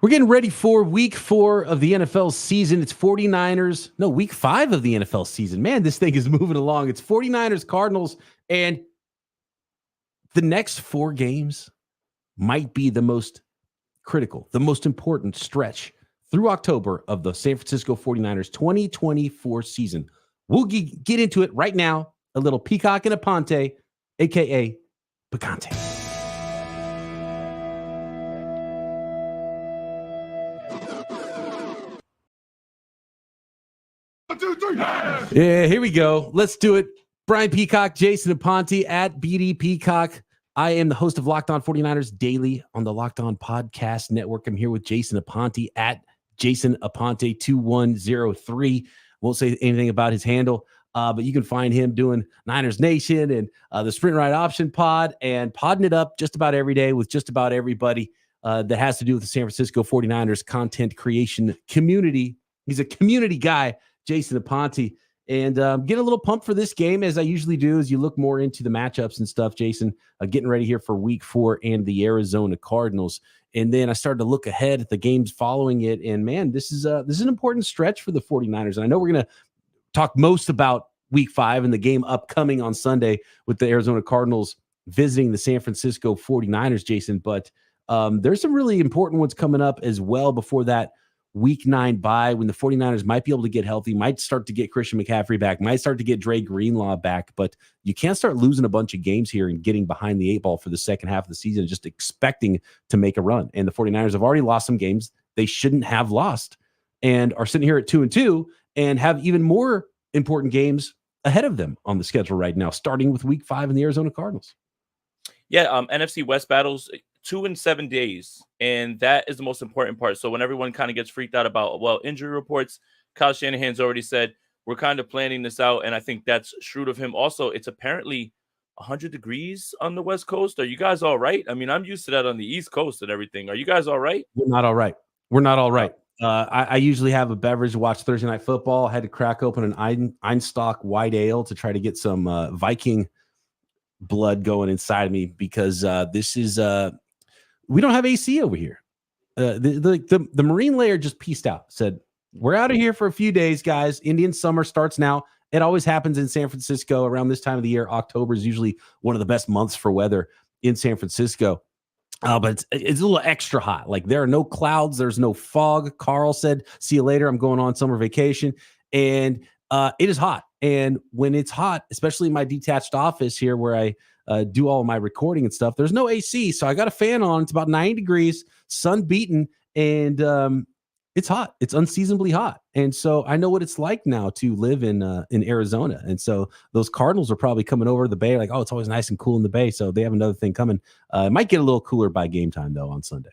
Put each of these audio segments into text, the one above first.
We're getting ready for week 4 of the NFL season. It's 49ers. No, week 5 of the NFL season. Man, this thing is moving along. It's 49ers, Cardinals, and the next 4 games might be the most critical, the most important stretch through October of the San Francisco 49ers 2024 season. We'll get into it right now. A little Peacock and Aponte, a.k.a. Picante. Yeah, here we go. Let's do it. Brian Peacock, Jason Aponte at BD Peacock. I am the host of Locked On 49ers Daily on the Locked On Podcast Network. I'm here with Jason Aponte at Jason Aponte 2103. Won't say anything about his handle, but you can find him doing Niners Nation and the Sprint Ride Option Pod and podding it up just about every day with just about everybody that has to do with the San Francisco 49ers content creation community. He's a community guy, Jason Aponte. And get a little pumped for this game, as I usually do, as you look more into the matchups and stuff, Jason, getting ready here for week 4 and the Arizona Cardinals. And then I started to look ahead at the games following it. And, man, this is an important stretch for the 49ers. And I know we're going to talk most about week 5 and the game upcoming on Sunday with the Arizona Cardinals visiting the San Francisco 49ers, Jason. But there's some really important ones coming up as well before that week 9 bye, when the 49ers might be able to get healthy, might start to get Christian McCaffrey back, might start to get Dre Greenlaw back, but you can't start losing a bunch of games here and getting behind the 8 ball for the second half of the season, just expecting to make a run. And the 49ers have already lost some games they shouldn't have lost and are sitting here at 2-2 and have even more important games ahead of them on the schedule right now, starting with week 5 in the Arizona Cardinals. Yeah, NFC West battles 2 in 7 days, and that is the most important part. So when everyone kind of gets freaked out about, well, injury reports, Kyle Shanahan's already said, we're kind of planning this out, and I think that's shrewd of him. Also, it's apparently 100 degrees on the West Coast. Are you guys all right? I mean, I'm used to that on the East Coast and everything. Are you guys all right? We're not all right. We're not all right. I usually have a beverage to watch Thursday Night Football. I had to crack open an Einstock white ale to try to get some Viking blood going inside of me, because this is we don't have AC over here. The Marine layer just peaced out, said, we're out of here for a few days, guys. Indian summer starts now. It always happens in San Francisco around this time of the year. October is usually one of the best months for weather in San Francisco. But it's a little extra hot. Like, there are no clouds. There's no fog. Carl said, see you later. I'm going on summer vacation. And it is hot. And when it's hot, especially in my detached office here where I do all of my recording and stuff, there's no AC. So I got a fan on. It's about 90 degrees, sun beaten, and it's hot. It's unseasonably hot. And so I know what it's like now to live in Arizona. And so those Cardinals are probably coming over to the Bay like, oh, it's always nice and cool in the Bay. So they have another thing coming. It might get a little cooler by game time, though, on Sunday.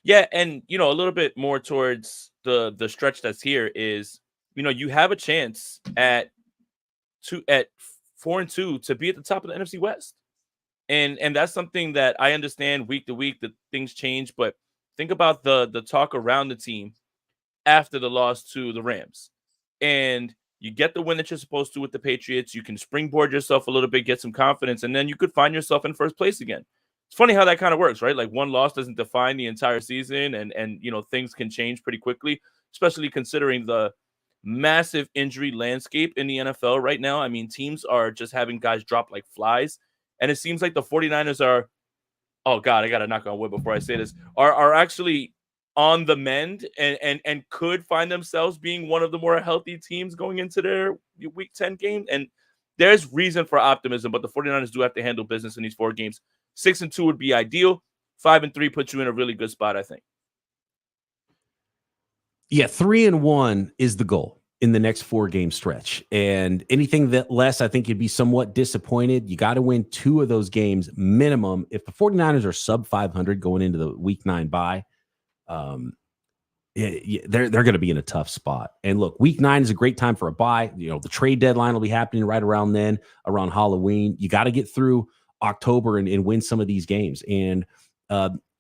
Yeah, and, a little bit more towards the stretch that's here is, you have a chance at 4-2 to be at the top of the NFC West. And that's something that I understand week to week that things change, but think about the talk around the team after the loss to the Rams. And you get the win that you're supposed to with the Patriots, you can springboard yourself a little bit, get some confidence, and then you could find yourself in first place again. It's funny how that kind of works, right? Like, one loss doesn't define the entire season, and things can change pretty quickly, especially considering the massive injury landscape in the NFL right now. I mean, teams are just having guys drop like flies. And it seems like the 49ers are, oh God, I got to knock on wood before I say this, are actually on the mend and could find themselves being one of the more healthy teams going into their week 10 game. And there's reason for optimism, but the 49ers do have to handle business in these 4 games. 6-2 would be ideal. 5-3 puts you in a really good spot, I think. Yeah, 3-1 is the goal in the next 4-game stretch. And anything that less, I think you'd be somewhat disappointed. You got to win 2 of those games minimum. If the 49ers are sub 500 going into the week 9 bye, they're going to be in a tough spot. And look, week 9 is a great time for a bye. The trade deadline will be happening right around then, around Halloween. You got to get through October and win some of these games. And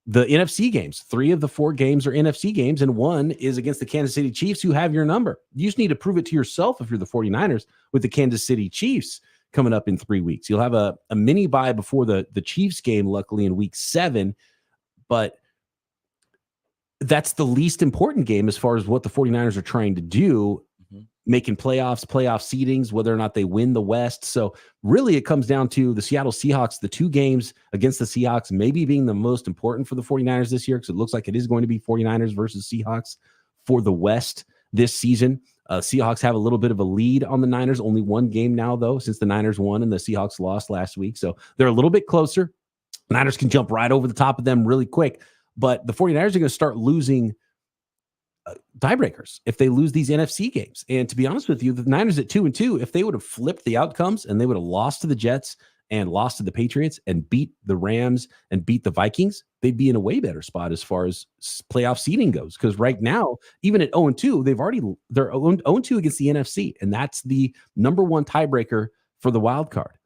the NFC games, 3 of the 4 games are NFC games, and 1 is against the Kansas City Chiefs, who have your number. You just need to prove it to yourself if you're the 49ers with the Kansas City Chiefs coming up in 3 weeks. You'll have a mini bye before the Chiefs game, luckily, in week 7. But that's the least important game as far as what the 49ers are trying to do, making playoff seedings, whether or not they win the West. So really it comes down to the Seattle Seahawks, the 2 games against the Seahawks, maybe being the most important for the 49ers this year, because it looks like it is going to be 49ers versus Seahawks for the West this season. Seahawks have a little bit of a lead on the Niners, only 1 game now, though, since the Niners won and the Seahawks lost last week. So they're a little bit closer. Niners can jump right over the top of them really quick, but the 49ers are going to start losing tiebreakers if they lose these NFC games. And to be honest with you, the Niners at 2-2, if they would have flipped the outcomes and they would have lost to the Jets and lost to the Patriots and beat the Rams and beat the Vikings, they'd be in a way better spot as far as playoff seeding goes. Because right now, even at 0-2, they're 0-2 against the NFC, and that's the number 1 tiebreaker for the wild card.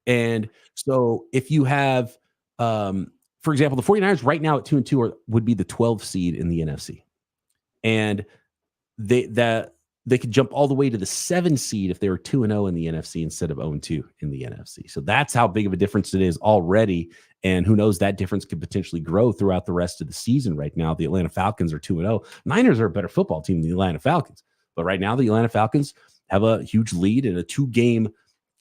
And so if you have, for example, the 49ers right now at 2-2 would be the 12th seed in the NFC. And they could jump all the way to the 7 seed if they were 2-0 in the NFC instead of 0-2 in the NFC. So that's how big of a difference it is already. And who knows, that difference could potentially grow throughout the rest of the season. Right now, the Atlanta Falcons are 2-0. Niners are a better football team than the Atlanta Falcons. But right now, the Atlanta Falcons have a huge lead and a 2-game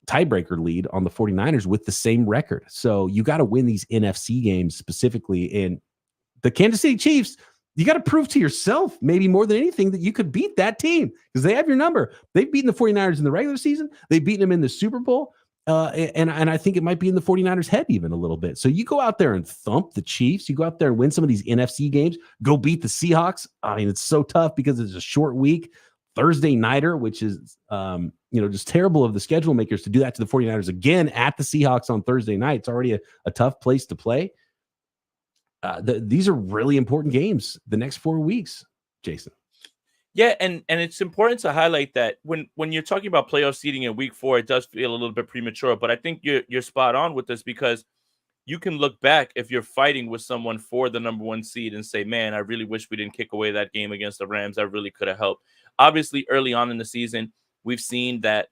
tiebreaker lead on the 49ers with the same record. So you got to win these NFC games specifically. And the Kansas City Chiefs, you got to prove to yourself, maybe more than anything, that you could beat that team because they have your number. They've beaten the 49ers in the regular season. They've beaten them in the Super Bowl. And I think it might be in the 49ers' head even a little bit. So you go out there and thump the Chiefs. You go out there and win some of these NFC games. Go beat the Seahawks. I mean, it's so tough because it's a short week. Thursday nighter, which is, just terrible of the schedule makers to do that to the 49ers again at the Seahawks on Thursday night. It's already a tough place to play. These are really important games the next 4 weeks, Jason. Yeah, and it's important to highlight that when you're talking about playoff seeding in week 4, it does feel a little bit premature, but I think you're spot on with this because you can look back if you're fighting with someone for the number 1 seed and say, man, I really wish we didn't kick away that game against the Rams. That really could have helped. Obviously, early on in the season, we've seen that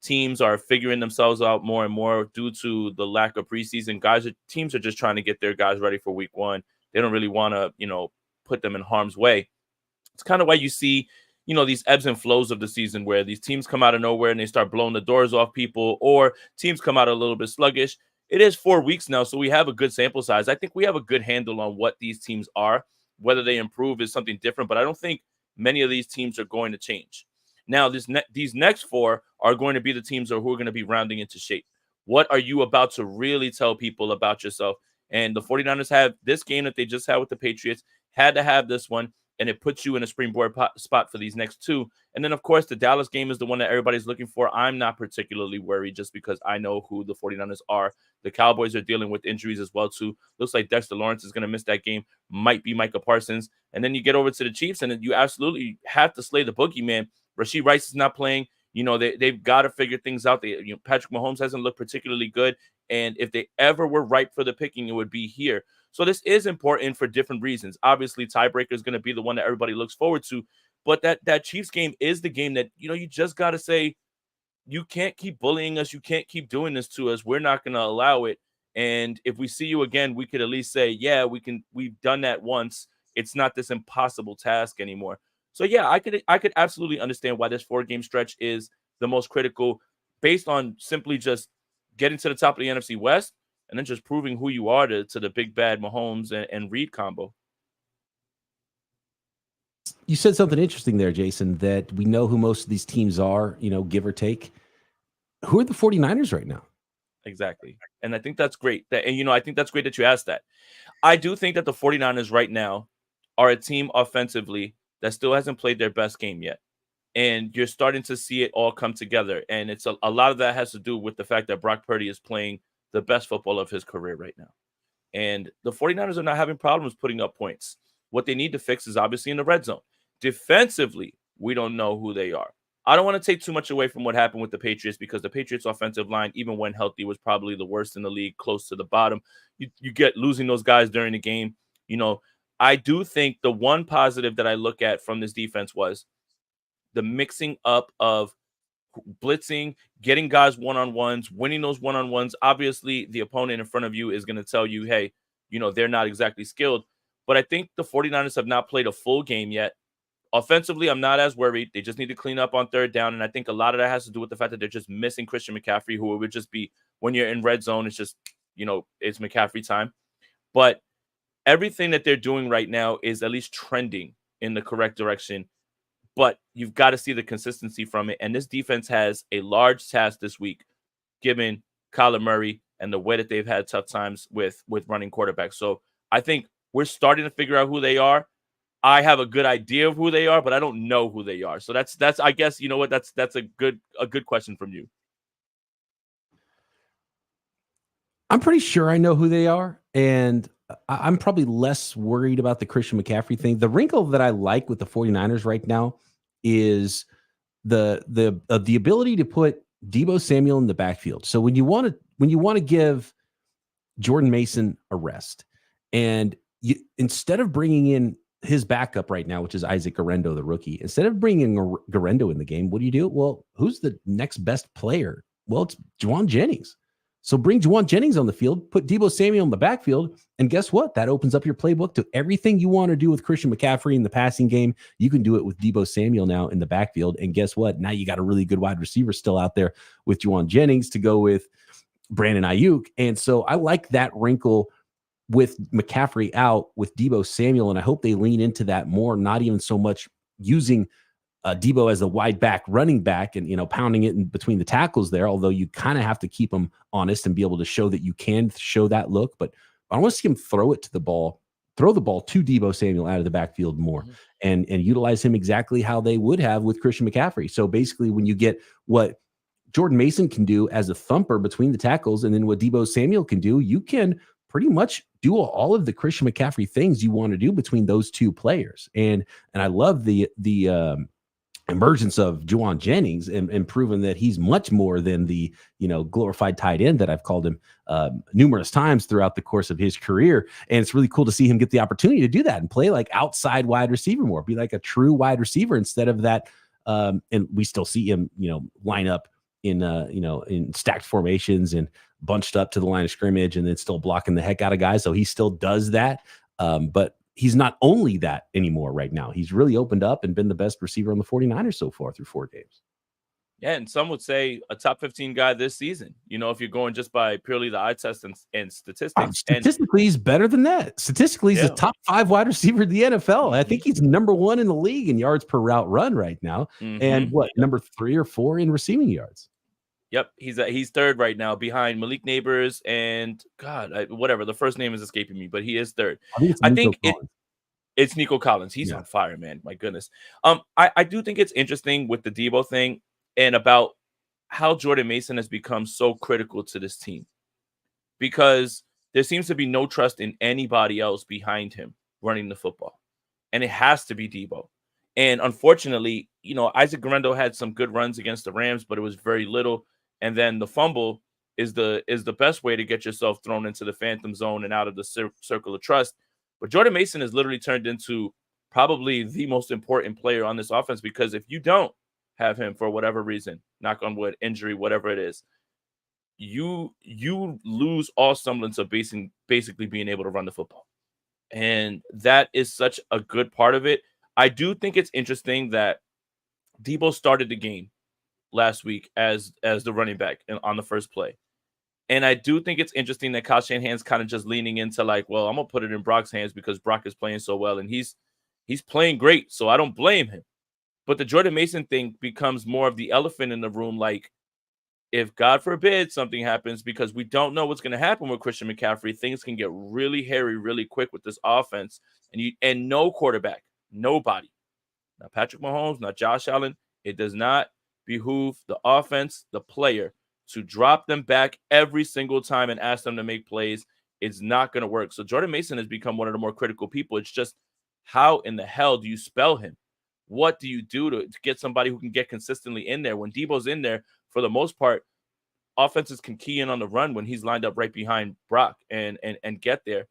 teams are figuring themselves out more and more due to the lack of preseason. Teams are just trying to get their guys ready for week 1. They don't really want to, put them in harm's way. It's kind of why you see, these ebbs and flows of the season where these teams come out of nowhere and they start blowing the doors off people, or teams come out a little bit sluggish. It is 4 weeks now, so we have a good sample size. I think we have a good handle on what these teams are. Whether they improve is something different, but I don't think many of these teams are going to change. Now, these next 4 are going to be the teams who are going to be rounding into shape. What are you about to really tell people about yourself? And the 49ers have this game that they just had with the Patriots, had to have this one, and it puts you in a springboard spot for these next 2. And then, of course, the Dallas game is the one that everybody's looking for. I'm not particularly worried just because I know who the 49ers are. The Cowboys are dealing with injuries as well, too. Looks like Dexter Lawrence is going to miss that game. Might be Micah Parsons. And then you get over to the Chiefs, and you absolutely have to slay the boogeyman. Rashee Rice is not playing. They've got to figure things out. Patrick Mahomes hasn't looked particularly good. And if they ever were ripe for the picking, it would be here. So this is important for different reasons. Obviously, tiebreaker is going to be the one that everybody looks forward to. But that Chiefs game is the game that, you just got to say, you can't keep bullying us. You can't keep doing this to us. We're not going to allow it. And if we see you again, we could at least say, yeah, we've done that once. It's not this impossible task anymore. So, yeah, I could absolutely understand why this 4-game stretch is the most critical based on simply just getting to the top of the NFC West and then just proving who you are to the big bad Mahomes and Reed combo. You said something interesting there, Jason, that we know who most of these teams are, give or take. Who are the 49ers right now? Exactly. And I think that's great. I think that's great that you asked that. I do think that the 49ers right now are a team offensively that still hasn't played their best game yet. And you're starting to see it all come together. And it's a lot of that has to do with the fact that Brock Purdy is playing the best football of his career right now. And the 49ers are not having problems putting up points. What they need to fix is obviously in the red zone. Defensively, we don't know who they are. I don't want to take too much away from what happened with the Patriots because the Patriots offensive line, even when healthy, was probably the worst in the league, close to the bottom. You get losing those guys during the game. I do think the one positive that I look at from this defense was the mixing up of blitzing, getting guys one-on-ones, winning those one-on-ones. Obviously, the opponent in front of you is going to tell you, hey, they're not exactly skilled. But I think the 49ers have not played a full game yet. Offensively, I'm not as worried. They just need to clean up on third down. And I think a lot of that has to do with the fact that they're just missing Christian McCaffrey, who would just be, when you're in red zone, it's just, it's McCaffrey time. But everything that they're doing right now is at least trending in the correct direction. But you've got to see the consistency from it. And this defense has a large task this week, given Kyler Murray and the way that they've had tough times with running quarterbacks. So I think we're starting to figure out who they are. I have a good idea of who they are, but I don't know who they are. So that's I guess, you know what, that's a good question from you. I'm pretty sure I know who they are, and I'm probably less worried about the Christian McCaffrey thing. The wrinkle that I like with the 49ers right now is the ability to put Deebo Samuel in the backfield. So when you want to give Jordan Mason a rest, and you, instead of bringing in his backup right now, which is Isaac Guerendo, the rookie, instead of bringing Guerendo in the game, what do? Well, who's the next best player? Well, it's Juwan Jennings. So bring Juwan Jennings on the field, put Deebo Samuel in the backfield, and guess what? That opens up your playbook to everything you want to do with Christian McCaffrey in the passing game. You can do it with Deebo Samuel now in the backfield. And guess what? Now you got a really good wide receiver still out there with Juwan Jennings to go with Brandon Ayuk. And so I like that wrinkle with McCaffrey out with Deebo Samuel, and I hope they lean into that more, not even so much using Deebo as a wide back running back and, pounding it in between the tackles there, although you kind of have to keep him honest and be able to show that you can show that look. But I want to see him throw the ball to Deebo Samuel out of the backfield more and utilize him exactly how they would have with Christian McCaffrey. So basically when you get what Jordan Mason can do as a thumper between the tackles and then what Deebo Samuel can do, you can pretty much do all of the Christian McCaffrey things you want to do between those two players. And I love the emergence of Juwan Jennings and proving that he's much more than the, glorified tight end that I've called him numerous times throughout the course of his career. And it's really cool to see him get the opportunity to do that and play like outside wide receiver more, be like a true wide receiver instead of that. And we still see him, line up in stacked formations and bunched up to the line of scrimmage and then still blocking the heck out of guys. So he still does that. But he's not only that anymore right now. He's really opened up and been the best receiver on the 49ers so far through 4 games. Yeah, and some would say a top 15 guy this season, if you're going just by purely the eye test and statistics. Statistically, he's better than that. Statistically, he's a top 5 wide receiver in the NFL. I think he's number 1 in the league in yards per route run right now. And number 3 or 4 in receiving yards. Yep, he's third right now behind Malik Neighbors and whatever. The first name is escaping me, but he is third. I think it's Nico Collins. He's on fire, man. My goodness. I do think it's interesting with the Deebo thing and about how Jordan Mason has become so critical to this team because there seems to be no trust in anybody else behind him running the football, and it has to be Deebo. And unfortunately, Isaac Guerendo had some good runs against the Rams, but it was very little. And then the fumble is the best way to get yourself thrown into the phantom zone and out of the circle of trust. But Jordan Mason has literally turned into probably the most important player on this offense because if you don't have him for whatever reason, knock on wood, injury, whatever it is, you lose all semblance of basically being able to run the football. And that is such a good part of it. I do think it's interesting that Deebo started the game last week as the running back on the first play. And I do think it's interesting that Kyle Shanahan's kind of just leaning into like, well, I'm going to put it in Brock's hands because Brock is playing so well and he's playing great. So I don't blame him. But the Jordan Mason thing becomes more of the elephant in the room. Like if God forbid something happens, because we don't know what's going to happen with Christian McCaffrey, things can get really hairy, really quick with this offense and no quarterback, nobody, not Patrick Mahomes, not Josh Allen. It does not behoove the offense, the player, to drop them back every single time and ask them to make plays. It's not going to work. So Jordan Mason has become one of the more critical people. It's just how in the hell do you spell him? What do you do to get somebody who can get consistently in there? When Deebo's in there, for the most part, offenses can key in on the run when he's lined up right behind Brock and get there.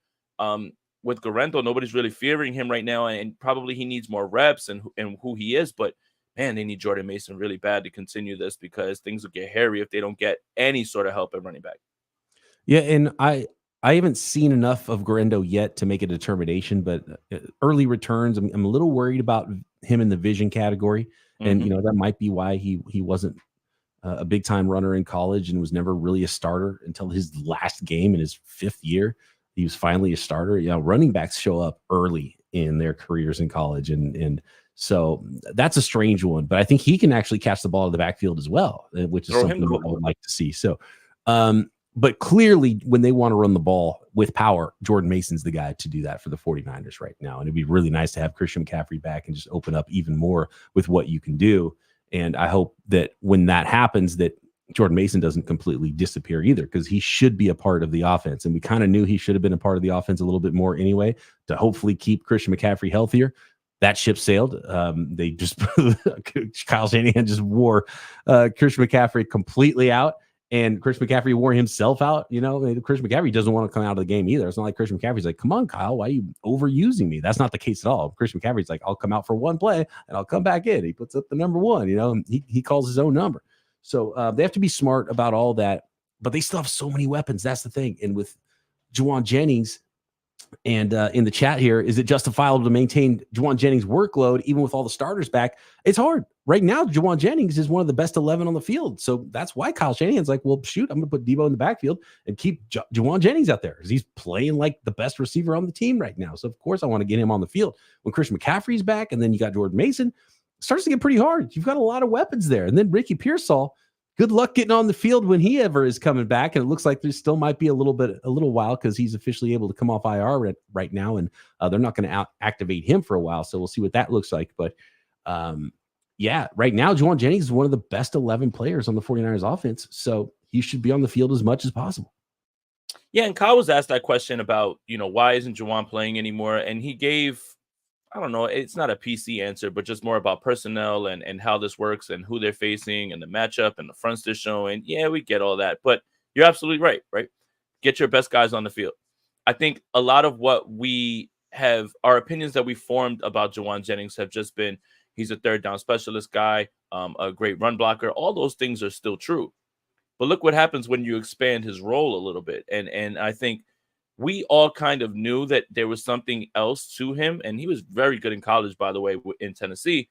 With Guerendo, nobody's really fearing him right now, and probably he needs more reps and who he is, but man, they need Jordan Mason really bad to continue this because things will get hairy if they don't get any sort of help at running back. Yeah, and I I haven't seen enough of Guerrero yet to make a determination, but early returns, I'm a little worried about him in the vision category. And, that might be why he wasn't a big time runner in college and was never really a starter until his last game in his 5th year. He was finally a starter. Running backs show up early in their careers in college. And so that's a strange one, but I think he can actually catch the ball in the backfield as well, which is something I would like to see. So, but clearly when they want to run the ball with power, Jordan Mason's the guy to do that for the 49ers right now. And it'd be really nice to have Christian McCaffrey back and just open up even more with what you can do. And I hope that when that happens, that Jordan Mason doesn't completely disappear either, because he should be a part of the offense. And we kind of knew he should have been a part of the offense a little bit more anyway, to hopefully keep Christian McCaffrey healthier. That ship sailed. They just Kyle Shanahan just wore Christian McCaffrey completely out, and Christian McCaffrey wore himself out. Christian McCaffrey doesn't want to come out of the game either. It's not like Christian McCaffrey's like, "Come on, Kyle, why are you overusing me?" That's not the case at all. Christian McCaffrey's like, "I'll come out for one play and I'll come back in." He puts up the number 1. He calls his own number. So they have to be smart about all that, but they still have so many weapons. That's the thing. And with Juwan Jennings, and in the chat here, is it justifiable to maintain Juwan Jennings' workload even with all the starters back? It's hard. Right now, Juwan Jennings is one of the best 11 on the field. So that's why Kyle Shanahan's like, well, shoot, I'm going to put Debo in the backfield and keep Juwan Jennings out there because he's playing like the best receiver on the team right now. So, of course, I want to get him on the field. When Christian McCaffrey's back and then you got Jordan Mason, it starts to get pretty hard. You've got a lot of weapons there. And then Ricky Pearsall, good luck getting on the field when he ever is coming back. And it looks like there still might be a little while because he's officially able to come off IR right now. And they're not going to activate him for a while. So we'll see what that looks like. But yeah, right now, Juwan Jennings is one of the best 11 players on the 49ers offense. So he should be on the field as much as possible. Yeah. And Kyle was asked that question about, why isn't Juwan playing anymore? And he gave, I don't know, it's not a PC answer, but just more about personnel and how this works and who they're facing and the matchup and the fronts they're showing. Yeah, we get all that, but you're absolutely right? Get your best guys on the field. I think a lot of what we have, our opinions that we formed about Juwan Jennings have just been, he's a third down specialist guy, a great run blocker. All those things are still true. But look what happens when you expand his role a little bit. And I think we all kind of knew that there was something else to him. And he was very good in college, by the way, in Tennessee.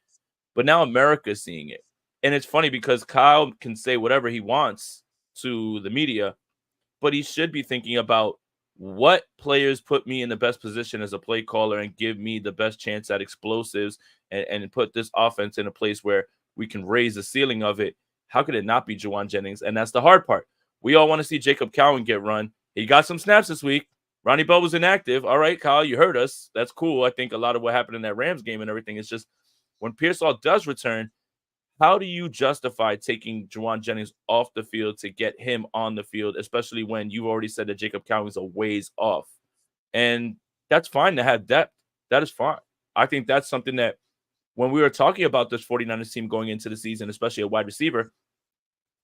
But now America's seeing it. And it's funny because Kyle can say whatever he wants to the media, but he should be thinking about what players put me in the best position as a play caller and give me the best chance at explosives and put this offense in a place where we can raise the ceiling of it. How could it not be Juwan Jennings? And that's the hard part. We all want to see Jacob Cowan get run. He got some snaps this week. Ronnie Bell was inactive. All right, Kyle, you heard us. That's cool. I think a lot of what happened in that Rams game and everything is just when Pearsall does return, how do you justify taking Juwan Jennings off the field to get him on the field, especially when you already said that Jacob Cowan is a ways off? And that's fine to have depth. That is fine. I think that's something that when we were talking about this 49ers team going into the season, especially a wide receiver,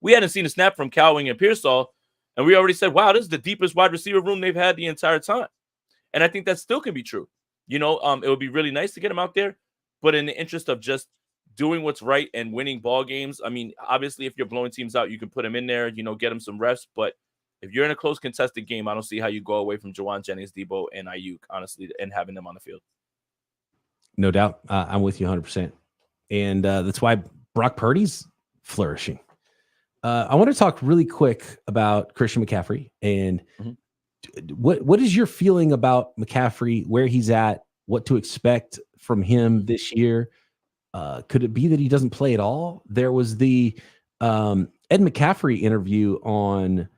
we hadn't seen a snap from Cowing and Pearsall, and we already said, wow, this is the deepest wide receiver room they've had the entire time. And I think that still can be true. It would be really nice to get him out there, but in the interest of just doing what's right and winning ball games, I mean, obviously, if you're blowing teams out, you can put him in there, get him some reps. But if you're in a close contested game, I don't see how you go away from Juwan Jennings, Debo, and Ayuk, honestly, and having them on the field. No doubt. I'm with you 100%. And that's why Brock Purdy's flourishing. I want to talk really quick about Christian McCaffrey and what is your feeling about McCaffrey, where he's at, what to expect from him this year? Could it be that he doesn't play at all? There was the Ed McCaffrey interview on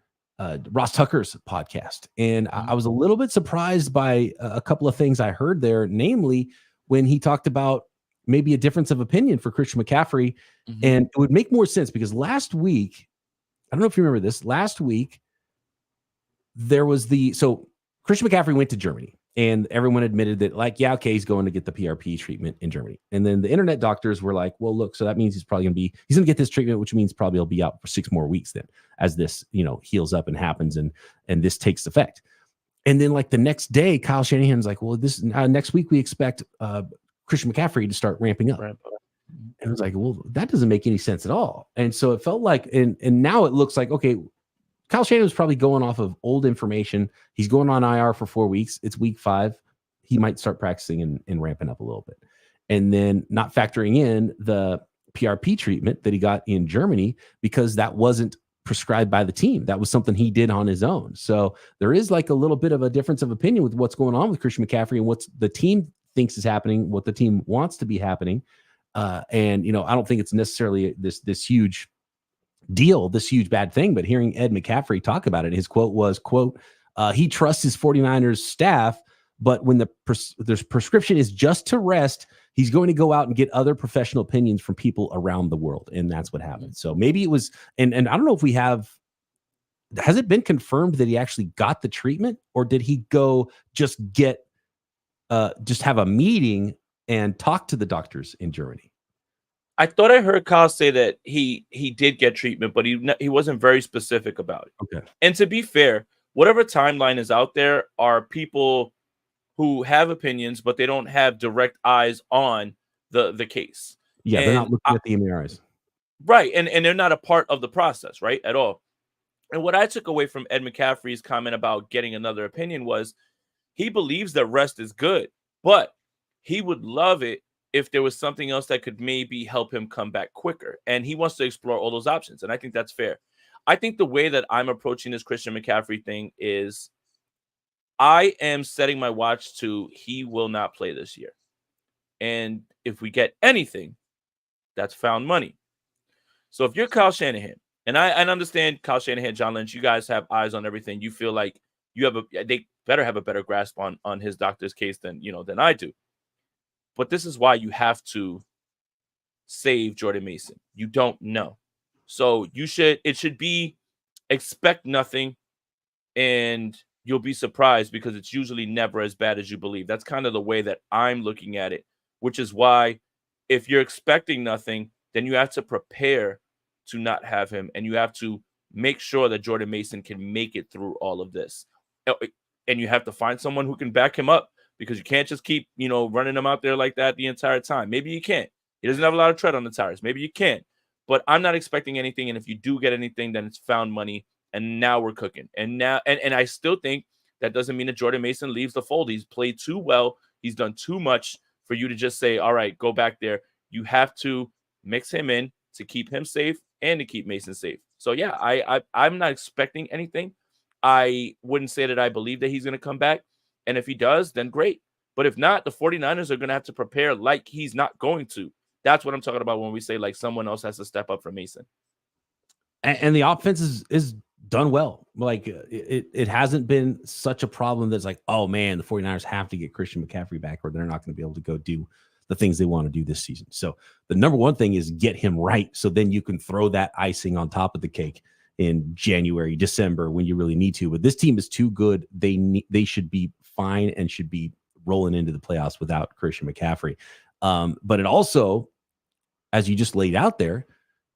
Ross Tucker's podcast, and I was a little bit surprised by a couple of things I heard there, namely when he talked about maybe a difference of opinion for Christian McCaffrey. And it would make more sense because last week, I don't know if you remember this, last week, there was so Christian McCaffrey went to Germany and everyone admitted that he's going to get the PRP treatment in Germany. And then the internet doctors were like, well, look, so that means he's going to get this treatment, which means probably he'll be out for 6 more weeks then as this, heals up and happens and this takes effect. And then the next day, Kyle Shanahan's like, well, this next week we expect Christian McCaffrey to start ramping up. And I was like, well, that doesn't make any sense at all. And so it felt like, and now it looks like, okay, Kyle Shanahan was probably going off of old information. He's going on IR for 4 weeks. It's week 5. He might start practicing and ramping up a little bit. And then not factoring in the PRP treatment that he got in Germany because that wasn't prescribed by the team. That was something he did on his own. So there is like a little bit of a difference of opinion with what's going on with Christian McCaffrey and what the team thinks is happening, what the team wants to be happening. And, you know, I don't think it's necessarily this huge deal, this huge bad thing, but hearing Ed McCaffrey talk about it, his quote was, quote, he trusts his 49ers staff, but when the prescription is just to rest, he's going to go out and get other professional opinions from people around the world. And that's what happened. So maybe it was, and I don't know if has it been confirmed that he actually got the treatment, or did he go just have a meeting and talk to the doctors in Germany? I thought I heard Kyle say that he did get treatment, but he wasn't very specific about it. Okay. And to be fair, whatever timeline is out there are people who have opinions, but they don't have direct eyes on the case. Yeah, they're not looking at the MRIs. Right, and they're not a part of the process, right, at all. And what I took away from Ed McCaffrey's comment about getting another opinion was he believes that rest is good, but he would love it if there was something else that could maybe help him come back quicker. And he wants to explore all those options. And I think that's fair. I think the way that I'm approaching this Christian McCaffrey thing is I am setting my watch to he will not play this year. And if we get anything, that's found money. So if you're Kyle Shanahan, and I understand Kyle Shanahan, John Lynch, you guys have eyes on everything. You feel like they better have a better grasp on his doctor's case than I do. But this is why you have to save Jordan Mason. You don't know. So it should be expect nothing and you'll be surprised because it's usually never as bad as you believe. That's kind of the way that I'm looking at it, which is why if you're expecting nothing, then you have to prepare to not have him. And you have to make sure that Jordan Mason can make it through all of this. And you have to find someone who can back him up. Because you can't just keep, running him out there like that the entire time. Maybe you can't. He doesn't have a lot of tread on the tires. Maybe you can. But I'm not expecting anything. And if you do get anything, then it's found money. And now we're cooking. And I still think that doesn't mean that Jordan Mason leaves the fold. He's played too well. He's done too much for you to just say, all right, go back there. You have to mix him in to keep him safe and to keep Mason safe. So, yeah, I'm not expecting anything. I wouldn't say that I believe that he's going to come back. And if he does, then great. But if not, the 49ers are going to have to prepare like he's not going to. That's what I'm talking about when we say like someone else has to step up for Mason. And the offense is done well. Like it hasn't been such a problem that's like, oh man, the 49ers have to get Christian McCaffrey back or they're not going to be able to go do the things they want to do this season. So the number one thing is get him right. So then you can throw that icing on top of the cake in January, December when you really need to. But this team is too good. They should be fine and should be rolling into the playoffs without Christian McCaffrey. But it also, as you just laid out there,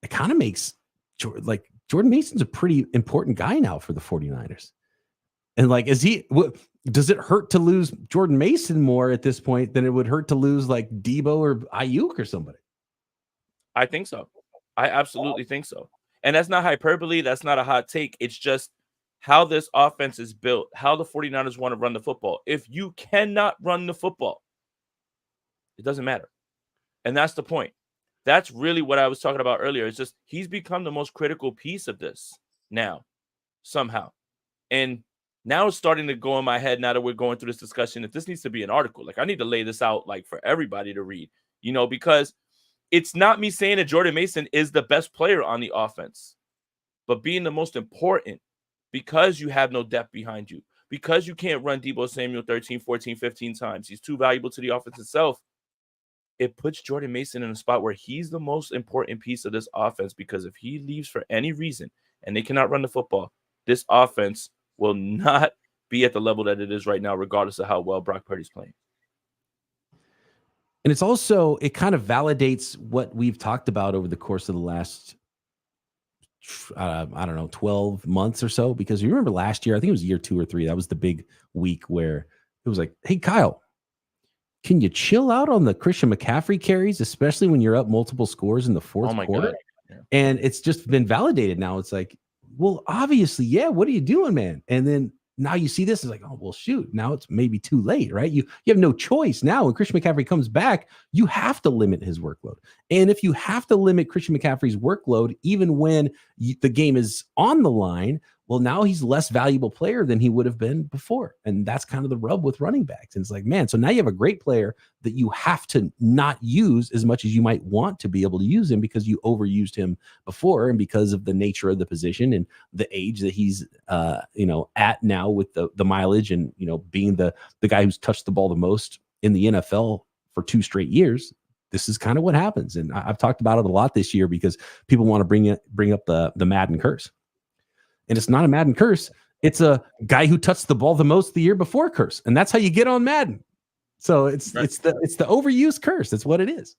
it kind of makes Jordan Mason's a pretty important guy now for the 49ers. And like, does it hurt to lose Jordan Mason more at this point than it would hurt to lose like Debo or Ayuk or somebody? I think so. I absolutely think so. And that's not hyperbole. That's not a hot take. It's just how this offense is built, how the 49ers want to run the football. If you cannot run the football, it doesn't matter. And that's the point. That's really what I was talking about earlier. It's just he's become the most critical piece of this now, somehow. And now it's starting to go in my head now that we're going through this discussion that this needs to be an article. Like I need to lay this out like for everybody to read, because it's not me saying that Jordan Mason is the best player on the offense, but being the most important because you have no depth behind you, because you can't run Deebo Samuel 13, 14, 15 times. He's too valuable to the offense itself. It puts Jordan Mason in a spot where he's the most important piece of this offense because if he leaves for any reason and they cannot run the football, this offense will not be at the level that it is right now, regardless of how well Brock Purdy's playing. And it kind of validates what we've talked about over the course of the last, 12 months or so. Because you remember last year, I think it was year 2 or 3, that was the big week where it was like, hey, Kyle, can you chill out on the Christian McCaffrey carries, especially when you're up multiple scores in the fourth quarter? God. Yeah. And it's just been validated now. It's like, well, obviously, yeah. What are you doing, man? And then now you see this is like, oh, well, shoot. Now it's maybe too late, right? You have no choice now. When Christian McCaffrey comes back, you have to limit his workload. And if you have to limit Christian McCaffrey's workload, even when the game is on the line, well, now he's less valuable player than he would have been before. And that's kind of the rub with running backs. And it's like, man, so now you have a great player that you have to not use as much as you might want to be able to use him because you overused him before and because of the nature of the position and the age that he's at now with the mileage and being the guy who's touched the ball the most in the NFL for 2 straight years. This is kind of what happens. And I've talked about it a lot this year because people want to bring up the Madden curse. And it's not a Madden curse. It's a guy who touched the ball the most the year before curse. And that's how you get on Madden. So it's the overuse curse. That's what it is.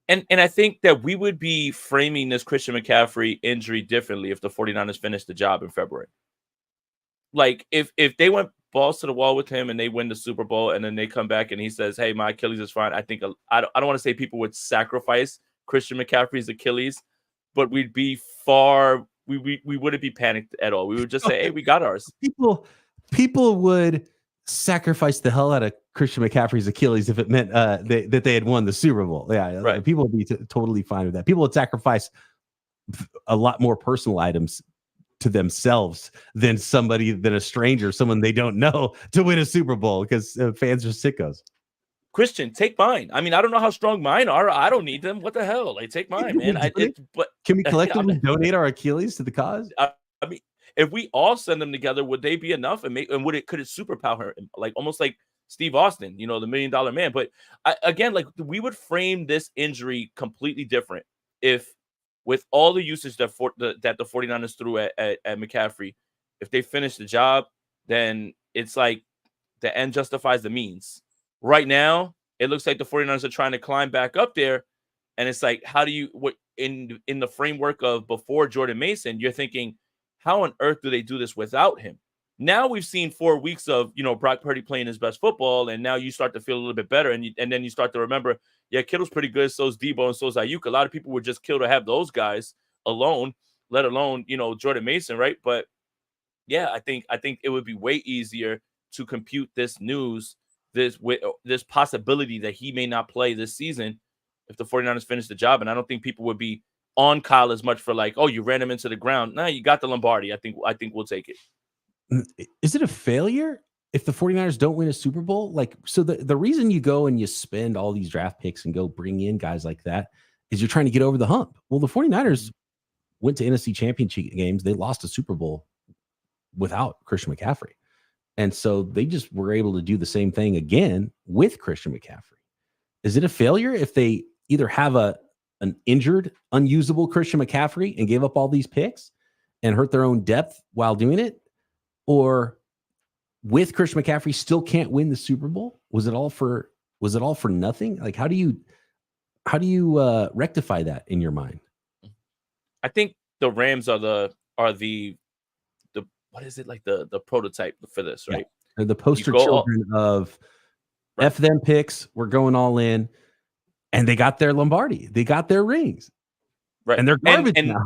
And I think that we would be framing this Christian McCaffrey injury differently if the 49ers finished the job in February. Like if they went balls to the wall with him and they win the Super Bowl and then they come back and he says, hey, my Achilles is fine. I think I don't want to say people would sacrifice Christian McCaffrey's Achilles, but we'd be far... We wouldn't be panicked at all. We would just say, hey, we got ours. People would sacrifice the hell out of Christian McCaffrey's Achilles if it meant that they had won the Super Bowl. Yeah, right. People would be totally fine with that. People would sacrifice a lot more personal items to themselves than a stranger, someone they don't know, to win a Super Bowl because fans are sickos. Christian, take mine. I mean, I don't know how strong mine are. I don't need them. What the hell? Like, take mine, man. But can we collectively donate our Achilles to the cause? I mean, if we all send them together, would they be enough? And could it superpower him? Like almost like Steve Austin, the $1 million man. But again, like we would frame this injury completely different if, with all the usage that the 49ers threw at McCaffrey, if they finish the job, then it's like the end justifies the means. Right now, it looks like the 49ers are trying to climb back up there. And it's like, how do you, in the framework of before Jordan Mason, you're thinking, how on earth do they do this without him? Now we've seen 4 weeks of, Brock Purdy playing his best football. And now you start to feel a little bit better. And then you start to remember, yeah, Kittle's pretty good. So's Debo and so's Ayuk. A lot of people would just kill to have those guys alone, let alone, Jordan Mason, right? But yeah, I think it would be way easier to compute this news, this possibility that he may not play this season if the 49ers finish the job. And I don't think people would be on Kyle as much for like, oh, you ran him into the ground. No, you got the Lombardi. I think we'll take it. Is it a failure if the 49ers don't win a Super Bowl? Like, so the reason you go and you spend all these draft picks and go bring in guys like that is you're trying to get over the hump. Well, the 49ers went to NFC Championship games. They lost a Super Bowl without Christian McCaffrey. And so they just were able to do the same thing again with Christian McCaffrey. Is it a failure if they either have an injured, unusable Christian McCaffrey and gave up all these picks and hurt their own depth while doing it? Or with Christian McCaffrey still can't win the Super Bowl? Was it all for nothing? Like, how do you rectify that in your mind? I think the Rams are the what is it, like the prototype for this, right? Yeah. They're the poster children of right. F them picks. We're going all in, and they got their Lombardi. They got their rings, right? And they're garbage now.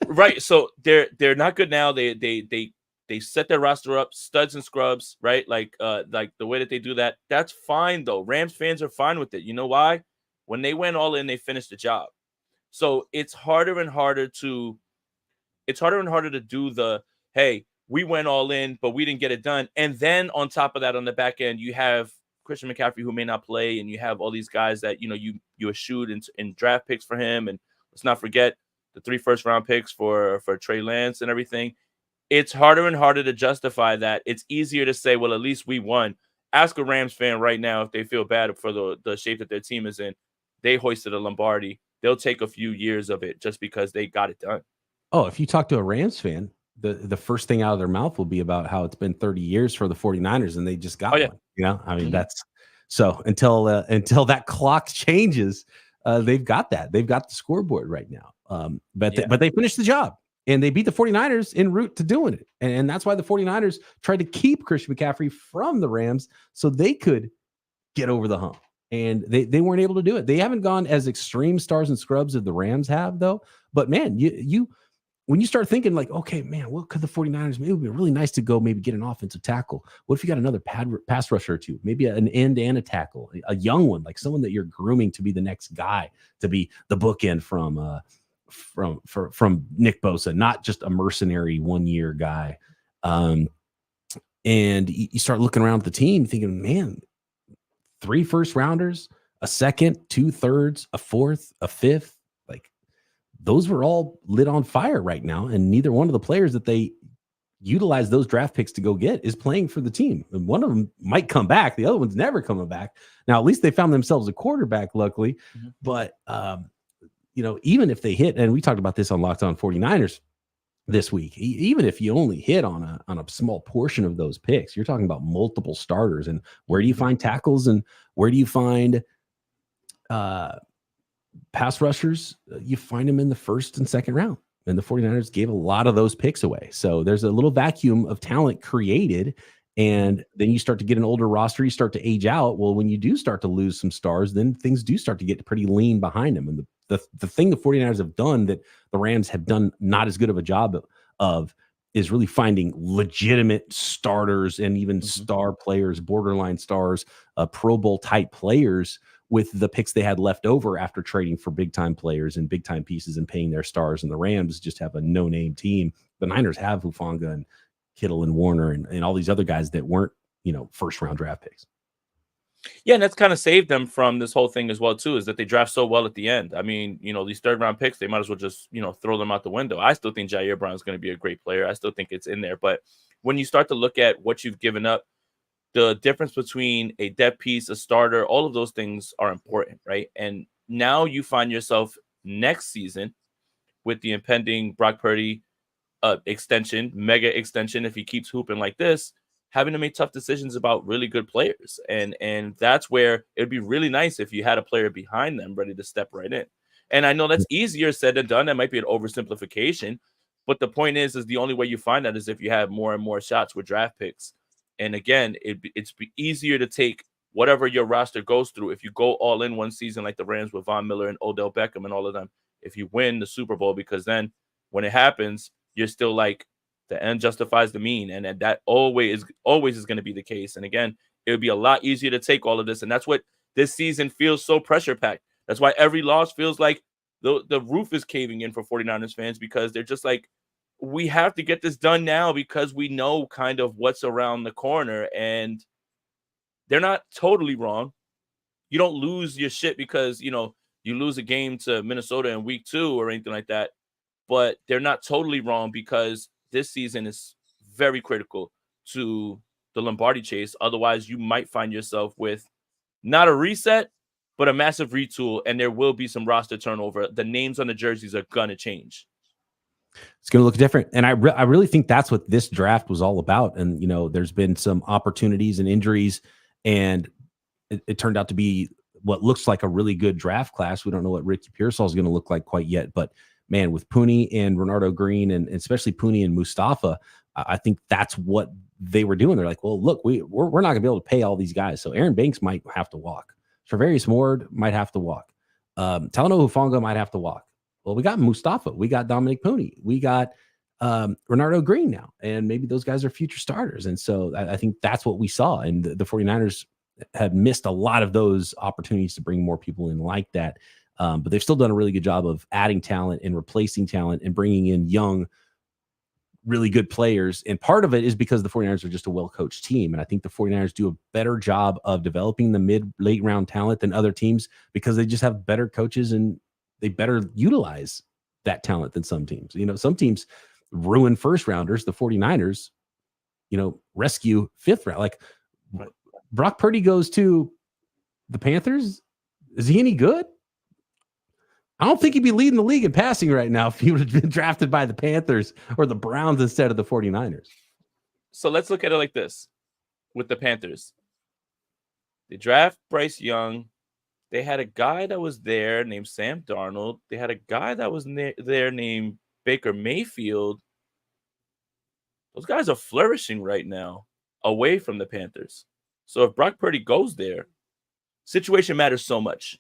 Right. So they're not good now. They set their roster up, studs and scrubs, right? Like the way that they do that, that's fine though. Rams fans are fine with it. You know why? When they went all in, they finished the job. So it's harder and harder to do the, hey, we went all in, but we didn't get it done. And then on top of that, on the back end, you have Christian McCaffrey who may not play, and you have all these guys that you eschewed in draft picks for him. And let's not forget the 3 first-round picks for Trey Lance and everything. It's harder and harder to justify that. It's easier to say, well, at least we won. Ask a Rams fan right now if they feel bad for the shape that their team is in. They hoisted a Lombardi. They'll take a few years of it just because they got it done. Oh, if you talk to a Rams fan, the first thing out of their mouth will be about how it's been 30 years for the 49ers and they just got one. I mean, that's so until that clock changes, they've got that. They've got the scoreboard right now. But they finished the job and they beat the 49ers en route to doing it. And that's why the 49ers tried to keep Christian McCaffrey from the Rams so they could get over the hump. And they weren't able to do it. They haven't gone as extreme stars and scrubs as the Rams have, though. But man, you when you start thinking like, okay, man, what could the 49ers, maybe it would be really nice to go maybe get an offensive tackle. What if you got another pass rusher or two, maybe an end and a tackle, a young one, like someone that you're grooming to be the next guy, to be the bookend from Nick Bosa, not just a mercenary 1 year guy. And you start looking around at the team thinking, man, 3 first rounders, a second, 2/3, a fourth, a fifth, like those were all lit on fire right now. And neither one of the players that they utilize those draft picks to go get is playing for the team. And one of them might come back. The other one's never coming back. Now, at least they found themselves a quarterback, luckily. Mm-hmm. But, even if they hit, and we talked about this on Locked On 49ers this week, even if you only hit on a small portion of those picks, you're talking about multiple starters. And where do you find tackles, and where do you find pass rushers? You find them in the first and second round. And the 49ers gave a lot of those picks away. So there's a little vacuum of talent created. And then you start to get an older roster, you start to age out. Well, when you do start to lose some stars, then things do start to get pretty lean behind them. And the thing the 49ers have done that the Rams have done not as good of a job of is really finding legitimate starters and even star players, borderline stars, Pro Bowl type players with the picks they had left over after trading for big time players and big time pieces and paying their stars. And the Rams just have a no name team. The Niners have Hufanga and Kittle and Warner and all these other guys that weren't, first round draft picks. Yeah, and that's kind of saved them from this whole thing as well, too, is that they draft so well at the end. I mean, these third round picks, they might as well just, throw them out the window. I still think Jair Brown is going to be a great player. I still think it's in there. But when you start to look at what you've given up, the difference between a depth piece, a starter, all of those things are important, right? And now you find yourself next season with the impending Brock Purdy mega extension, if he keeps hooping like this, having to make tough decisions about really good players. And that's where it'd be really nice if you had a player behind them ready to step right in. And I know that's easier said than done. That might be an oversimplification, but the point is the only way you find that is if you have more and more shots with draft picks. And again, it's easier to take whatever your roster goes through. If you go all in one season, like the Rams with Von Miller and Odell Beckham and all of them, if you win the Super Bowl, because then when it happens, you're still like the end justifies the mean. And that always is going to be the case. And again, it would be a lot easier to take all of this. And that's what this season feels so pressure packed. That's why every loss feels like the roof is caving in for 49ers fans, because they're just like, we have to get this done now because we know kind of what's around the corner. And they're not totally wrong. You don't lose your shit because, you lose a game to Minnesota in week 2 or anything like that. But they're not totally wrong, because this season is very critical to the Lombardi chase. Otherwise, you might find yourself with not a reset, but a massive retool, and there will be some roster turnover. The names on the jerseys are going to change. It's going to look different. And I really think that's what this draft was all about. And, there's been some opportunities and injuries, and it turned out to be what looks like a really good draft class. We don't know what Ricky Pearsall is going to look like quite yet, but man, with Pooney and Renardo Green, and especially Pooney and Mustafa, I think that's what they were doing. They're like, well, look, we're not going to be able to pay all these guys. So Aaron Banks might have to walk. Travarius Ward might have to walk. Talanoa Hufanga might have to walk. Well, we got Mustafa. We got Dominic Pooney. We got Renardo Green now. And maybe those guys are future starters. And so I think that's what we saw. And the 49ers have missed a lot of those opportunities to bring more people in like that. But they've still done a really good job of adding talent and replacing talent and bringing in young, really good players. And part of it is because the 49ers are just a well-coached team. And I think the 49ers do a better job of developing the late round talent than other teams, because they just have better coaches and they better utilize that talent than some teams. Some teams ruin first rounders. The 49ers, rescue fifth round. Like Brock Purdy goes to the Panthers. Is he any good? I don't think he'd be leading the league in passing right now if he would have been drafted by the Panthers or the Browns instead of the 49ers. So let's look at it like this with the Panthers. They draft Bryce Young. They had a guy that was there named Sam Darnold. They had a guy that was there named Baker Mayfield. Those guys are flourishing right now away from the Panthers. So if Brock Purdy goes there, situation matters so much.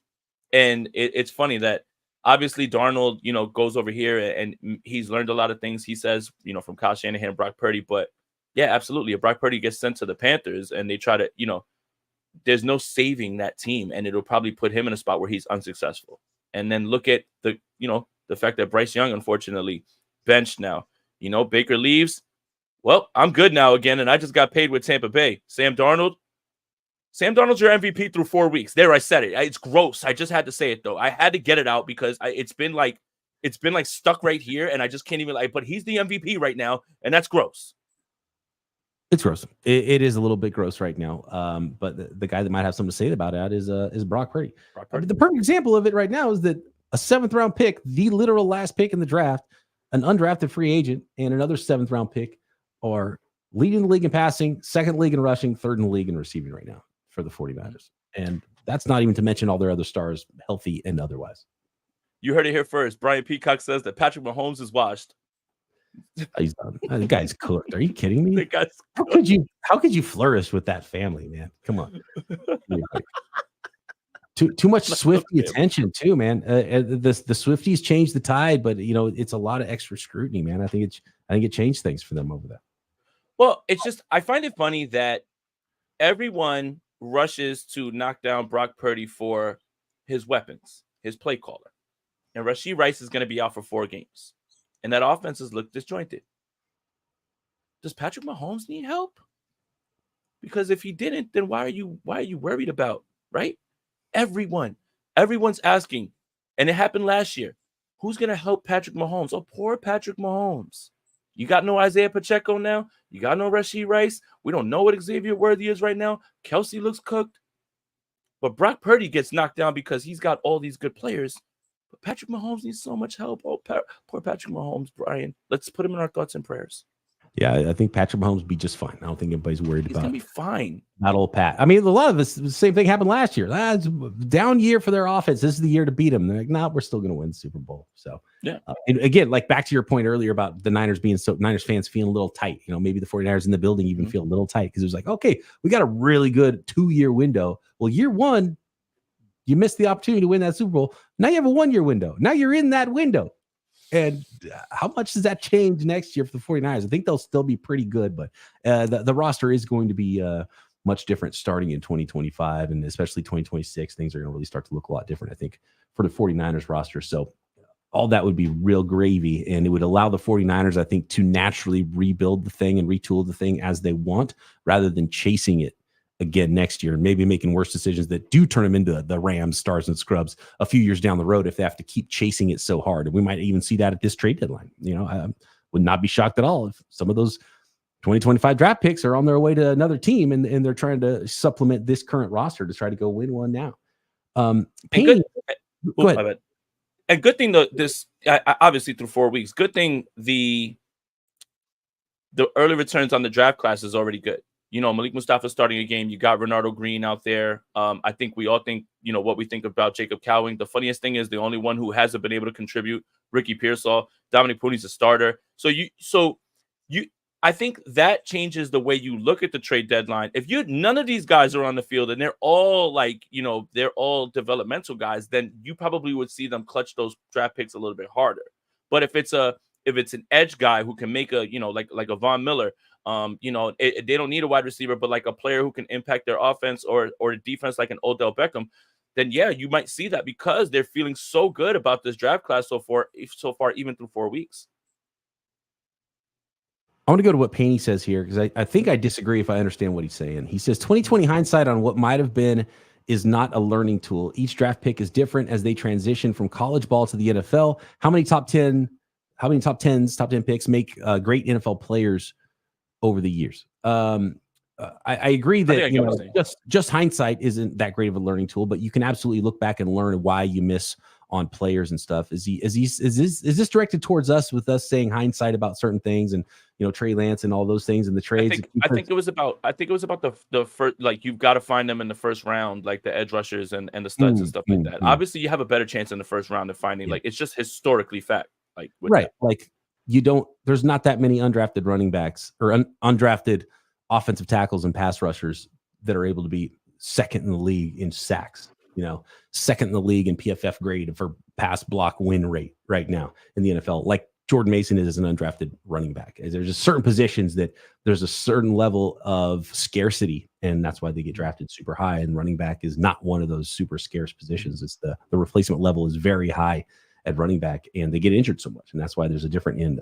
And it's funny that Obviously, Darnold, goes over here and he's learned a lot of things. He says, from Kyle Shanahan and Brock Purdy. But yeah, absolutely. If Brock Purdy gets sent to the Panthers and they try to, there's no saving that team, and it'll probably put him in a spot where he's unsuccessful. And then look at the fact that Bryce Young, unfortunately, benched now. Baker leaves. Well, I'm good now again, and I just got paid with Tampa Bay. Sam Darnold's your MVP through 4 weeks. There, I said it. It's gross. I just had to say it though. I had to get it out because it's been like stuck right here, and I just can't even but he's the MVP right now, and that's gross. It's gross. It is a little bit gross right now. But the guy that might have something to say about it is Brock Purdy. The perfect example of it right now is that a 7th round pick, the literal last pick in the draft, an undrafted free agent, and another 7th round pick are leading the league in passing, 2nd league in rushing, 3rd in the league in receiving right now for the 49ers. And that's not even to mention all their other stars, healthy and otherwise. You heard it here first. Brian Peacock says that Patrick Mahomes is washed. He's done. The guy's cooked. Are you kidding me? How could you flourish with that family, man? Come on. Too much Swiftie attention too, man. The Swifties changed the tide, but it's a lot of extra scrutiny, man. I think it changed things for them over there. Well, it's just I find it funny that everyone rushes to knock down Brock Purdy for his weapons, his play caller, and Rashee Rice is going to be out for 4 games. And that offense has looked disjointed. Does Patrick Mahomes need help? Because if he didn't, then why are you worried about, right? Everyone's asking, and it happened last year. Who's going to help Patrick Mahomes? Oh, poor Patrick Mahomes. You got no Isaiah Pacheco now. You got no Rashee Rice. We don't know what Xavier Worthy is right now. Kelsey looks cooked. But Brock Purdy gets knocked down because he's got all these good players. But Patrick Mahomes needs so much help. Oh, poor Patrick Mahomes, Brian. Let's put him in our thoughts and prayers. Yeah, I think Patrick Mahomes will be just fine. I don't think anybody's worried about it. He's going to be fine. Not old Pat. I mean, a lot of the same thing happened last year. That's down year for their offense. This is the year to beat them. They're like, nah, we're still going to win the Super Bowl. So, yeah. And again, like back to your point earlier about the Niners fans feeling a little tight. Maybe the 49ers in the building even feel a little tight because it was like, okay, we got a really good 2-year window. Well, year 1, you missed the opportunity to win that Super Bowl. Now you have a 1-year window. Now you're in that window. And how much does that change next year for the 49ers? I think they'll still be pretty good, but the roster is going to be much different starting in 2025 and especially 2026. Things are going to really start to look a lot different, I think, for the 49ers roster. So all that would be real gravy, and it would allow the 49ers, I think, to naturally rebuild the thing and retool the thing as they want rather than chasing it again next year and maybe making worse decisions that do turn them into the Rams, stars, and scrubs a few years down the road if they have to keep chasing it so hard. And we might even see that at this trade deadline. I would not be shocked at all if some of those 2025 draft picks are on their way to another team and they're trying to supplement this current roster to try to go win one now. Go ahead. And good thing though, this obviously through 4 weeks, good thing the early returns on the draft class is already good. Malik Mustafa starting a game. You got Renardo Green out there. I think we all think, what we think about Jacob Cowing. The funniest thing is the only one who hasn't been able to contribute, Ricky Pearsall. Dominic Poone's a starter. I think that changes the way you look at the trade deadline. If none of these guys are on the field and they're all they're all developmental guys, then you probably would see them clutch those draft picks a little bit harder. But if it's an edge guy who can make like a Von Miller, they don't need a wide receiver, but like a player who can impact their offense or a defense like an Odell Beckham, then yeah, you might see that because they're feeling so good about this draft class so far, even through 4 weeks. I want to go to what Paney says here because I think I disagree if I understand what he's saying. He says 2020 hindsight on what might have been is not a learning tool. Each draft pick is different as they transition from college ball to the NFL. How many top 10 picks make great NFL players over the years? I agree that just hindsight isn't that great of a learning tool, but you can absolutely look back and learn why you miss on players and stuff. Is this directed towards us with us saying hindsight about certain things and Trey Lance and all those things and the trades? I think it was about the first, like you've got to find them in the first round, like the edge rushers and the studs and stuff like that. Obviously, you have a better chance in the first round of finding like it's just historically fact. Like right, that. Like there's not that many undrafted running backs or undrafted offensive tackles and pass rushers that are able to be second in the league in sacks. second in the league in PFF grade for pass block win rate right now in the NFL. Like Jordan Mason is an undrafted running back. There's just certain positions that there's a certain level of scarcity, and that's why they get drafted super high. And running back is not one of those super scarce positions. It's the replacement level is very high at running back, and they get injured so much, and that's why there's a different end.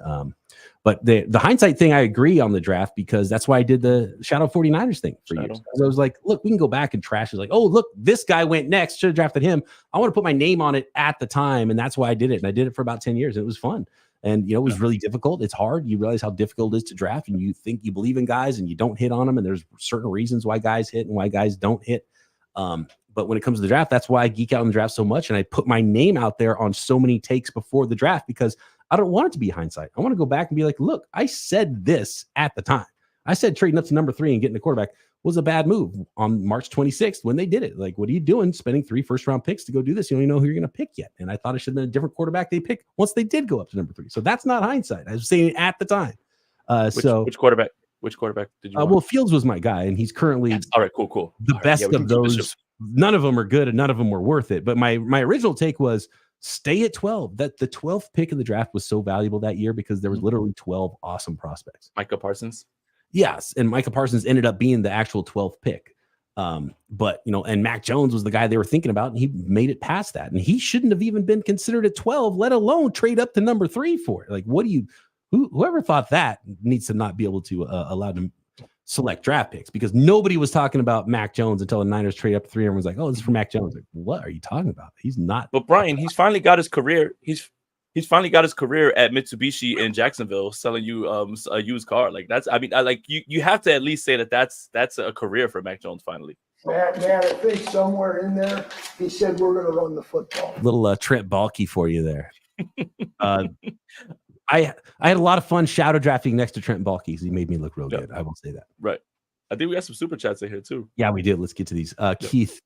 But the hindsight thing, I agree on the draft, because that's why I did the Shadow 49ers thing for years. I was like, look, we can go back and trash. It's like, oh, look, this guy went next. Should have drafted him. I want to put my name on it at the time, and that's why I did it. And I did it for about 10 years. And it was fun. And, it was really difficult. It's hard. You realize how difficult it is to draft, and you think you believe in guys and you don't hit on them. And there's certain reasons why guys hit and why guys don't hit. But when it comes to the draft, that's why I geek out on the draft so much. And I put my name out there on so many takes before the draft, because I don't want it to be hindsight. I want to go back and be like, look, I said this at the time. I said trading up to number 3 and getting a quarterback was a bad move on March 26th when they did it. Like, what are you doing spending 3 first-round picks to go do this? You don't even know who you're going to pick yet. And I thought it should have been a different quarterback they picked once they did go up to number 3. So that's not hindsight. I was saying it at the time. Which quarterback? Which quarterback did you want? Well, Fields was my guy, and he's currently all right, cool. The best of those. None of them are good, and none of them were worth it. But my original take was stay at 12. That the 12th pick in the draft was so valuable that year because there was literally 12 awesome prospects. Micah Parsons? Yes, and Micah Parsons ended up being the actual 12th pick. But, and Mac Jones was the guy they were thinking about, and he made it past that. And he shouldn't have even been considered at 12, let alone trade up to number 3 for it. Like, whoever thought that needs to not be able to allow them select draft picks, because nobody was talking about Mac Jones until the Niners trade up to 3. Everyone's like, oh, this is for Mac Jones. Like, what are you talking about? He's not. But Brian, he's finally got his career. He's finally got his career at Mitsubishi in Jacksonville, selling you a used car. Like, that's, I mean, you have to at least say that's a career for Mac Jones finally. Man, I think somewhere in there he said we're going to run the football. Little Trent Baalke for you there. I had a lot of fun shadow drafting next to Trent Baalke. He made me look real good. I will say that. Right. I think we got some super chats in here too. Yeah, we did. Let's get to these. Keith,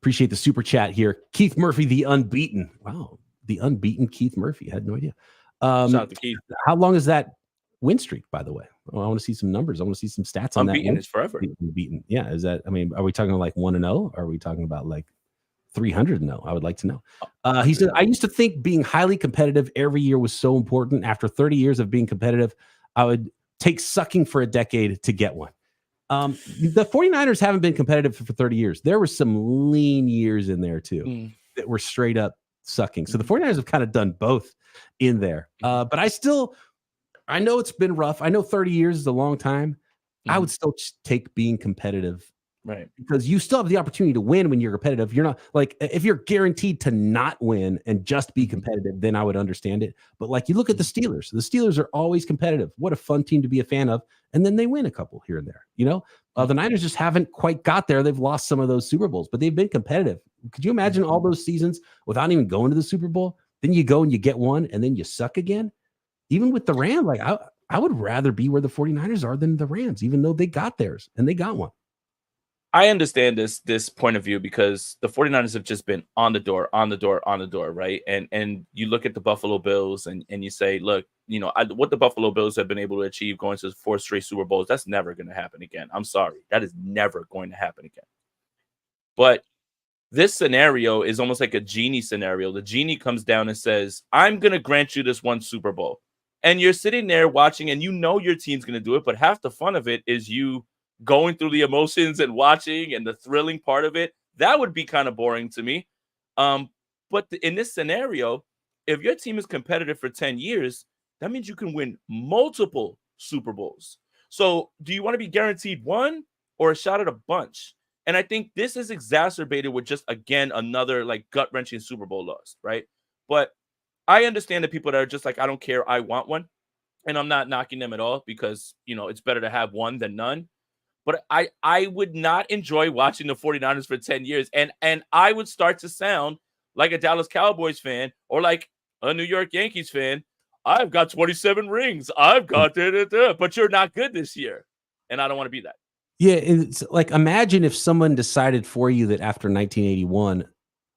appreciate the super chat here. Keith Murphy, the unbeaten. Wow, the unbeaten Keith Murphy. I had no idea. Shout out to Keith. How long is that win streak, by the way? I want to see some numbers. I want to see some stats on that. Unbeaten is forever. Unbeaten. Yeah. Is that? I mean, are we talking like 1-0? Are we talking about like 300? No, I would like to know. He said, I used to think being highly competitive every year was so important. After 30 years of being competitive, I would take sucking for a decade to get one. The 49ers haven't been competitive for 30 years. There were some lean years in there too that were straight up sucking. So the 49ers have kind of done both in there. But I know it's been rough. I know 30 years is a long time. I would still take being competitive. Right. Because you still have the opportunity to win when you're competitive. You're not like, if you're guaranteed to not win and just be competitive, then I would understand it. But like, you look at the Steelers. The Steelers are always competitive. What a fun team to be a fan of. And then they win a couple here and there. The Niners just haven't quite got there. They've lost some of those Super Bowls, but they've been competitive. Could you imagine all those seasons without even going to the Super Bowl? Then you go and you get one and then you suck again. Even with the Rams, like I would rather be where the 49ers are than the Rams, even though they got theirs and they got one. I understand this point of view because the 49ers have just been on the door, right? And you look at the Buffalo Bills and you say, look, what the Buffalo Bills have been able to achieve going to 4 straight Super Bowls, that's never going to happen again. I'm sorry. That is never going to happen again. But this scenario is almost like a genie scenario. The genie comes down and says, I'm going to grant you this one Super Bowl. And you're sitting there watching and your team's going to do it. But half the fun of it is you going through the emotions and watching and the thrilling part of it. That would be kind of boring to me. But in this scenario, if your team is competitive for 10 years, that means you can win multiple Super Bowls. So do you want to be guaranteed one or a shot at a bunch? And I think this is exacerbated with just, again, another like gut-wrenching Super Bowl loss, right? But I understand the people that are just like, I don't care, I want one. And I'm not knocking them at all because, it's better to have one than none. But I would not enjoy watching the 49ers for 10 years. And I would start to sound like a Dallas Cowboys fan or like a New York Yankees fan. I've got 27 rings. I've got but you're not good this year. And I don't want to be that. Yeah, it's like, imagine if someone decided for you that after 1981,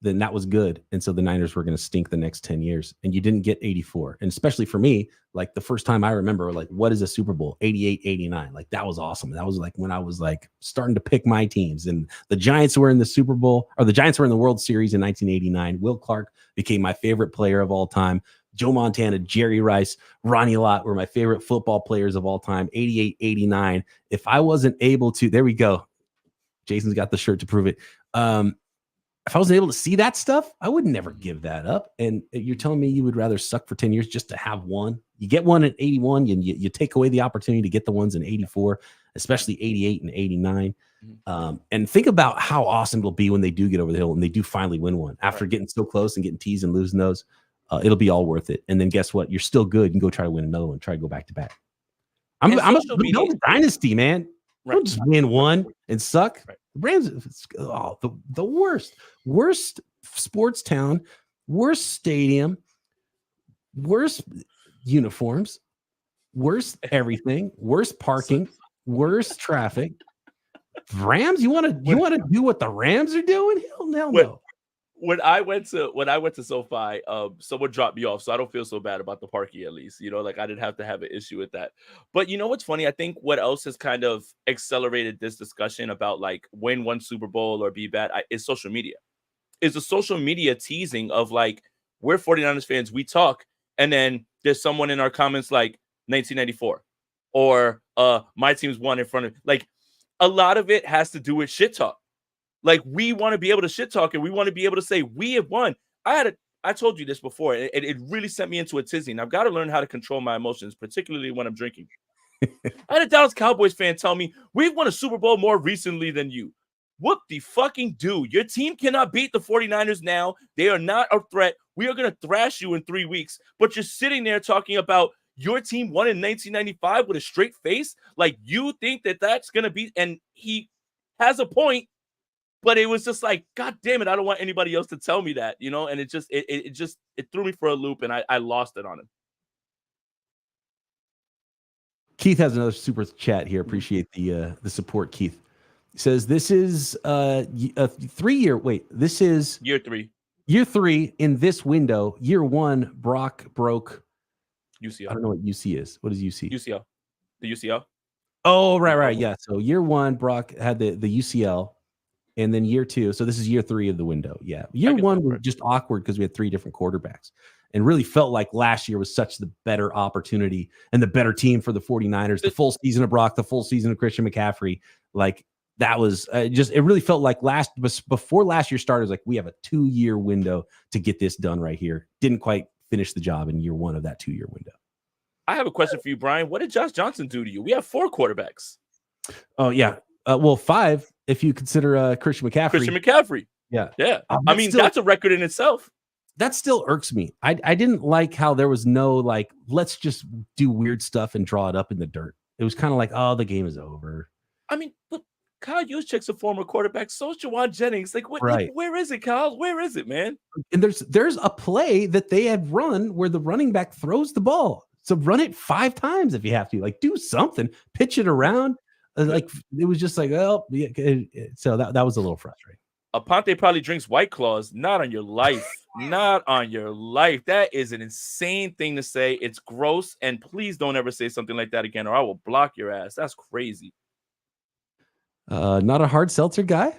then that was good. And so the Niners were going to stink the next 10 years. And you didn't get 84. And especially for me, like the first time I remember, like, what is a Super Bowl? 88, 89. Like that was awesome. That was like when I was like starting to pick my teams. And the Giants were in the Super Bowl, or the Giants were in the World Series in 1989. Will Clark became my favorite player of all time. Joe Montana, Jerry Rice, Ronnie Lott were my favorite football players of all time. 88, 89. If I wasn't able to, there we go. Jason's got the shirt to prove it. If I wasn't able to see that stuff, I would never give that up. And you're telling me you would rather suck for 10 years just to have one? You get one at 81, you take away the opportunity to get the ones in 84, especially 88 and 89. And think about how awesome it'll be when they do get over the hill and they do finally win one. After getting so close and getting teased and losing those, it'll be all worth it. And then guess what? You're still good. You can go try to win another one. Try to go back to back. I'm a dynasty, man. Don't just win one and suck. The Rams, the worst sports town, worst stadium, worst uniforms, worst everything, worst parking, worst traffic. Rams, you want to do what the Rams are doing? Hell no. When I went to SoFi, someone dropped me off, so I don't feel so bad about the parking, at least. Like I didn't have to have an issue with that. But you know what's funny? I think what else has kind of accelerated this discussion about like win one Super Bowl or be bad is social media. Is the social media teasing of like, we're 49ers fans, we talk, and then there's someone in our comments like 1994 or my team's won in front of, like, a lot of it has to do with shit talk. Like, we want to be able to shit talk and we want to be able to say we have won. I told you this before. It really sent me into a tizzy. And I've got to learn how to control my emotions, particularly when I'm drinking. I had a Dallas Cowboys fan tell me, we've won a Super Bowl more recently than you. Whoop the fucking do. Your team cannot beat the 49ers now. They are not a threat. We are going to thrash you in 3 weeks. But you're sitting there talking about your team won in 1995 with a straight face. Like, you think that that's going to be, and he has a point. But it was just like, God damn it, I don't want anybody else to tell me that, and it just threw me for a loop and I lost it on him. Keith has another super chat here. Appreciate the support, Keith. He says this is a 3-year. Wait, this is year 3. Year 3 in this window. Year 1, Brock broke UCL. I don't know what UC is. What is UC? UCL. The UCL. Oh, right. Yeah. So year 1, Brock had the UCL. And then year 2, so this is year 3 of the window. Yeah. Year 1 was just awkward because we had 3 different quarterbacks and really felt like last year was such the better opportunity and the better team for the 49ers. The full season of Brock, the full season of Christian McCaffrey. Like that was it really felt like before last year started, like we have a 2-year window to get this done right here. Didn't quite finish the job in year 1 of that 2-year window. I have a question for you, Brian. What did Josh Johnson do to you? We have 4 quarterbacks. Oh, yeah. 5 if you consider Christian McCaffrey. Yeah. I mean, that's a record in itself. That still irks me. I didn't like how there was no, like, let's just do weird stuff and draw it up in the dirt. It was kind of like, oh, the game is over. I mean, look, Kyle Juszczyk's a former quarterback. So is Juwan Jennings. Like, where is it, Kyle? Where is it, man? And there's a play that they had run where the running back throws the ball. So run it 5 times if you have to. Like, do something. Pitch it around. Like, it was just like, oh, yeah. So that was a little frustrating. Aponte probably drinks White Claws. Not on your life. Not on your life. That is an insane thing to say. It's gross. And please don't ever say something like that again, or I will block your ass. That's crazy. Not a hard seltzer guy?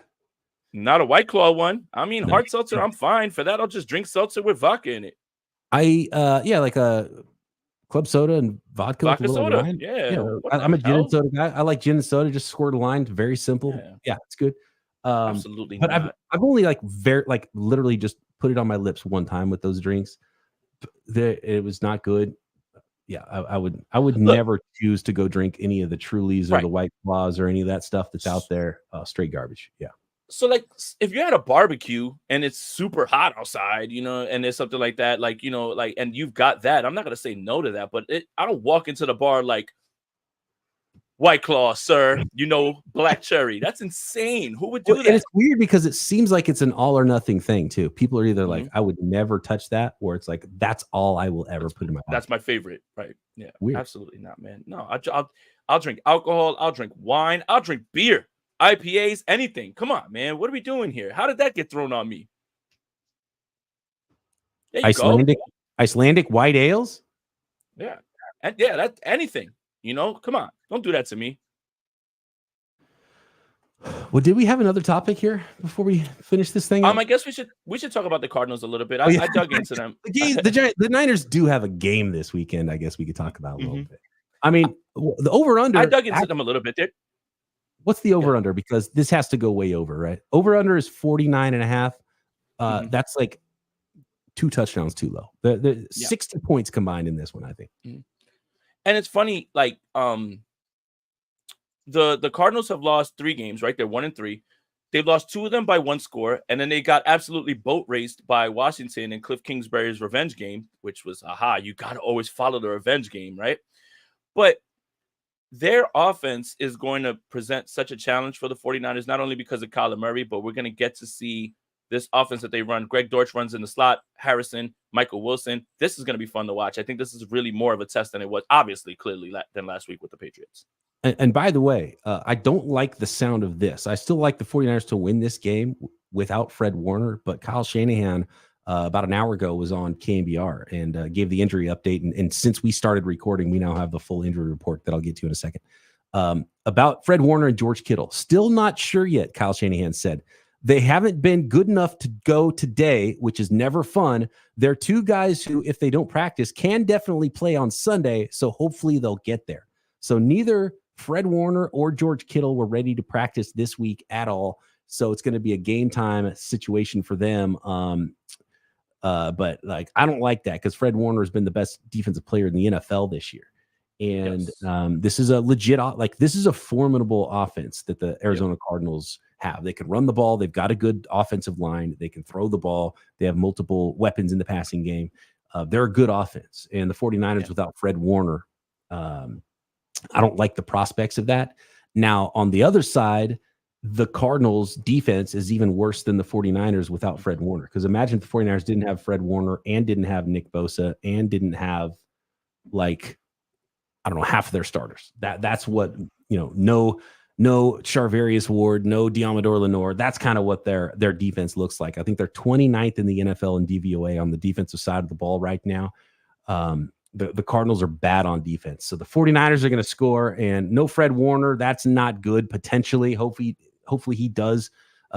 Not a White Claw one. I mean, no. Hard seltzer, I'm fine. For that, I'll just drink seltzer with vodka in it. Like a club soda and vodka soda. Wine. Yeah. I'm a gin and soda guy. I like gin and soda. Just squirt a lline. Very simple. Yeah, it's good. Absolutely. But I've only literally just put it on my lips one time with those drinks. It was not good. Yeah, I would never choose to go drink any of the Trulies or the White Claws or any of that stuff that's out there. Straight garbage. Yeah. So, like, if you're at a barbecue and it's super hot outside, and there's something like that, and you've got that, I'm not going to say no to that, but I don't walk into the bar like, White Claw, sir, black cherry. That's insane. Who would do that? And it's weird because it seems like it's an all or nothing thing, too. People are either like, I would never touch that, or it's like, that's all I will ever put in my mouth. That's my favorite, right? Yeah, weird. Absolutely not, man. No, I'll drink alcohol. I'll drink wine. I'll drink beer. IPAs, anything. Come on, man. What are we doing here? How did that get thrown on me? There you go. Icelandic white ales. Yeah. And yeah, that's anything. Come on. Don't do that to me. Well, did we have another topic here before we finish this thing up? I guess we should talk about the Cardinals a little bit. Oh, yeah. I dug into them. The Niners do have a game this weekend. I guess we could talk about a little bit. I mean, the over-under. I dug into them a little bit there. What's the over-under? Because this has to go way over, right? Over-under is 49.5. That's like 2 touchdowns too low. The 60 points combined in this one, I think. And it's funny, like the Cardinals have lost 3 games, right? They're 1-3. They've lost 2 of them by 1 score, and then they got absolutely boat raced by Washington in Cliff Kingsbury's revenge game, which was, you got to always follow the revenge game, right? But their offense is going to present such a challenge for the 49ers, not only because of Kyler Murray, but we're going to get to see this offense that they run. Greg Dortch runs in the slot, Harrison, Michael Wilson. This is going to be fun to watch. I think this is really more of a test than it was, obviously, clearly, than last week with the Patriots. And by the way, I don't like the sound of this. I still like the 49ers to win this game without Fred Warner, but Kyle Shanahan about an hour ago was on KNBR and gave the injury update. And since we started recording, we now have the full injury report that I'll get to in a second. About Fred Warner and George Kittle. Still not sure yet, Kyle Shanahan said. They haven't been good enough to go today, which is never fun. They're 2 guys who, if they don't practice, can definitely play on Sunday, so hopefully they'll get there. So neither Fred Warner or George Kittle were ready to practice this week at all. So it's going to be a game time situation for them. But like, I don't like that because Fred Warner has been the best defensive player in the NFL this year. And this is a legit, this is a formidable offense that the Arizona Cardinals have. They can run the ball. They've got a good offensive line. They can throw the ball. They have multiple weapons in the passing game. They're a good offense. And the 49ers without Fred Warner, I don't like the prospects of that. Now, on the other side, the Cardinals defense is even worse than the 49ers without Fred Warner. Because imagine if the 49ers didn't have Fred Warner and didn't have Nick Bosa and didn't have half of their starters. That's what, no Charvarius Ward, no Diamador Lenore. That's kind of what their defense looks like. I think they're 29th in the NFL in DVOA on the defensive side of the ball right now. The Cardinals are bad on defense. So the 49ers are going to score, and no Fred Warner. That's not good, potentially. Hopefully he does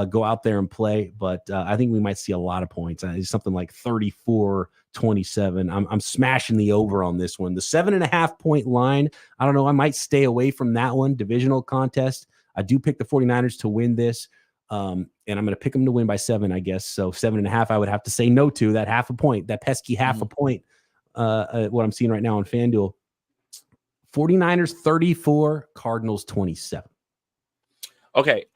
go out there and play. But I think we might see a lot of points. Something like 34-27. I'm smashing the over on this one. The 7.5 point line, I don't know. I might stay away from that one. Divisional contest. I do pick the 49ers to win this. And I'm going to pick them to win by 7, I guess. So 7.5, I would have to say no to that half a point, that pesky half a point. What I'm seeing right now on FanDuel. 49ers 34, Cardinals 27. Okay,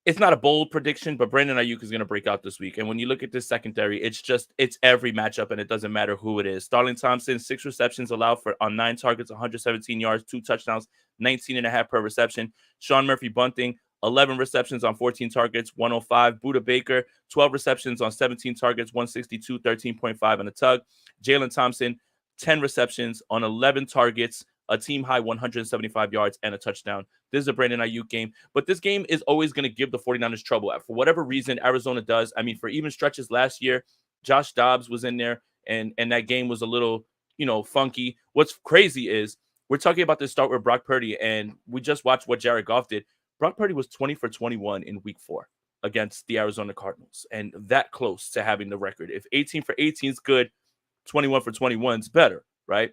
it's not a bold prediction, but Brandon Ayuk is going to break out this week. And when you look at this secondary, it's every matchup, and it doesn't matter who it is. Starling Thompson, 6 receptions allowed on 9 targets, 117 yards, 2 touchdowns, 19.5 per reception. Sean Murphy-Bunting, 11 receptions on 14 targets, 105. Budda Baker, 12 receptions on 17 targets, 162, 13.5 on a tug. Jalen Thompson, 10 receptions on 11 targets, a team high 175 yards and a touchdown. This is a Brandon Ayuk game, but this game is always going to give the 49ers trouble. For whatever reason, Arizona does. I mean, for even stretches last year, Josh Dobbs was in there, and that game was a little, funky. What's crazy is we're talking about this start with Brock Purdy, and we just watched what Jared Goff did. Brock Purdy was 20 for 21 in week 4 against the Arizona Cardinals, and that close to having the record. If 18 for 18 is good, 21 for 21 is better, right?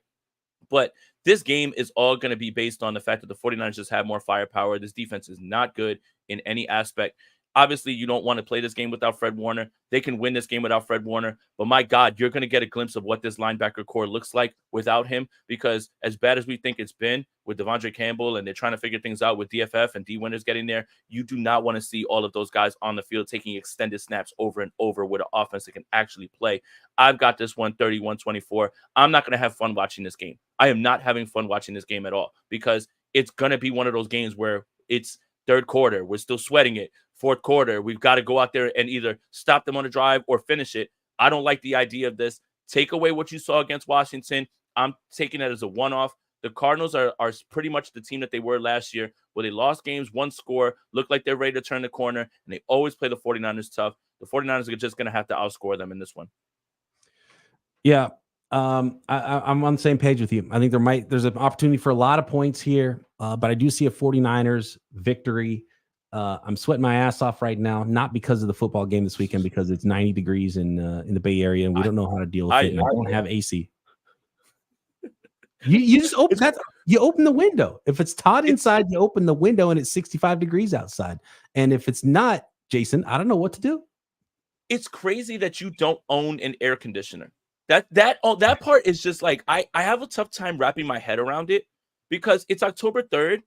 But this game is all going to be based on the fact that the 49ers just have more firepower. This defense is not good in any aspect. Obviously, you don't want to play this game without Fred Warner. They can win this game without Fred Warner. But my God, you're going to get a glimpse of what this linebacker core looks like without him, because as bad as we think it's been with Devondre Campbell and they're trying to figure things out with DFF and D Winters getting there, you do not want to see all of those guys on the field taking extended snaps over and over with an offense that can actually play. I've got this one 31-24. I'm not going to have fun watching this game. I am not having fun watching this game at all, because it's going to be one of those games where it's third quarter, we're still sweating it. Fourth quarter, we've got to go out there and either stop them on a drive or finish it. I don't like the idea of this. Take away what you saw against Washington. I'm taking that as a one-off. The Cardinals are pretty much the team that they were last year, where they lost games, 1 score, look like they're ready to turn the corner, and they always play the 49ers tough. The 49ers are just going to have to outscore them in this one. Yeah. I'm on the same page with you. I think there's an opportunity for a lot of points here, but I do see a 49ers victory. I'm sweating my ass off right now, not because of the football game this weekend, because it's 90 degrees in the Bay Area and we don't know how to deal with it. And I don't have AC. You just open that. You open the window. If it's hot inside, you open the window and it's 65 degrees outside. And if it's not, Jason, I don't know what to do. It's crazy that you don't own an air conditioner. That part is just like I have a tough time wrapping my head around it because it's October 3rd.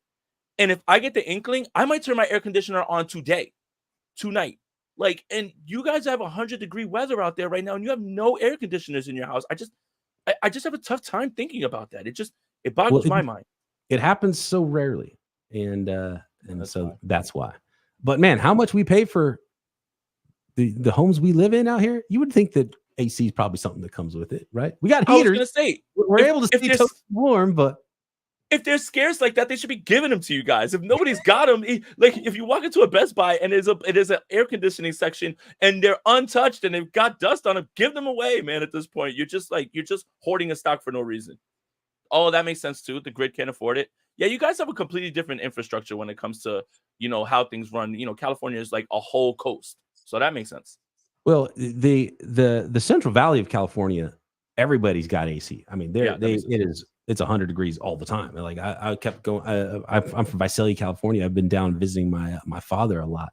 And if I get the inkling, I might turn my air conditioner on tonight. Like, and you guys have 100-degree weather out there right now, and you have no air conditioners in your house. I just have a tough time thinking about that. It boggles my mind. It happens so rarely, and that's why. But man, how much we pay for the homes we live in out here? You would think that AC is probably something that comes with it, right? We got heaters. I was gonna say we're able to stay toasty warm, but if they're scarce like that, they should be giving them to you guys. If nobody's got them, like if you walk into a Best Buy and it is an air conditioning section and they're untouched and they've got dust on them, give them away, man. At this point, you're just hoarding a stock for no reason. Oh, that makes sense too. The grid can't afford it. Yeah, you guys have a completely different infrastructure when it comes to how things run. California is like a whole coast, so that makes sense. Well, the Central Valley of California, everybody's got AC. I mean, it's 100 degrees all the time. Like I kept going. I'm from Visalia, California. I've been down visiting my father a lot,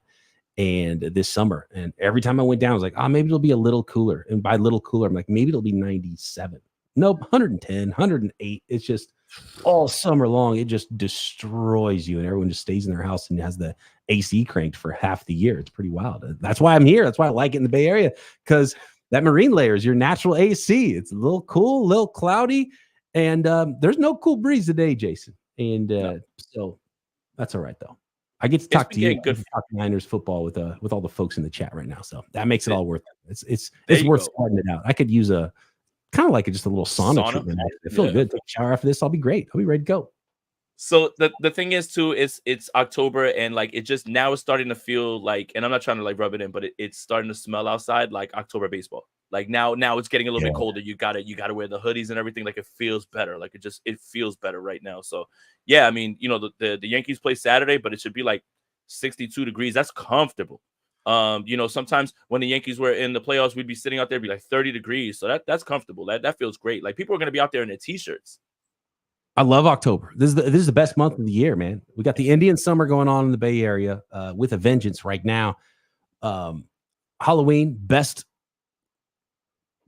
and this summer, and every time I went down, I was like, maybe it'll be a little cooler. And by little cooler, I'm like, maybe it'll be 97. Nope, 110, 108. It's just all summer long. It just destroys you, and everyone just stays in their house and has the AC cranked for half the year. It's pretty wild. That's why I'm here. That's why I like it in the Bay Area, because that marine layer is your natural AC. It's a little cool, a little cloudy. And there's no cool breeze today, Jason. And so that's all right, though. I get to talk to you. Good talk Niners football with all the folks in the chat right now. So that makes it all worth it. It's worth starting it out. I could use a kind of like just a little sauna treatment. I feel good. Take a shower after this. I'll be great. I'll be ready to go. So the thing is too is it's October and like it just now is starting to feel like, and I'm not trying to like rub it in, but it's starting to smell outside like October baseball. Like now it's getting a little bit colder. You gotta wear the hoodies and everything. Like it feels better. Like it feels better right now. So yeah, I mean, the Yankees play Saturday, but it should be like 62 degrees. That's comfortable. Sometimes when the Yankees were in the playoffs, we'd be sitting out there, be like 30 degrees. So that's comfortable. That feels great. Like people are gonna be out there in their t-shirts. I love October. This is the best month of the year, man. We got the Indian summer going on in the Bay Area with a vengeance right now. Halloween,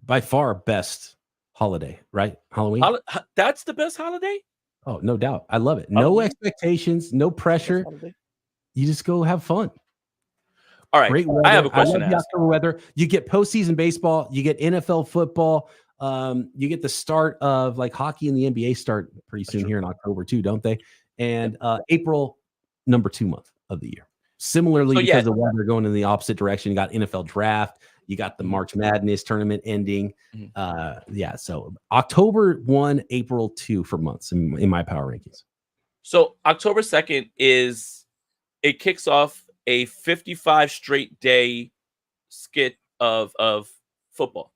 by far best holiday, right? Halloween. That's the best holiday? Oh, no doubt. I love it. No expectations, no pressure. You just go have fun. All right. I have a question. I love the October weather. You get postseason baseball. You get NFL football. You get the start of like hockey and the NBA start pretty soon here in October too, don't they? And April, number 2 month of the year. Similarly, because the weather going in the opposite direction, you got NFL draft, you got the March Madness tournament ending. So October 1, April 2 for months in my power rankings. So October 2nd it kicks off a 55 straight day skit of football.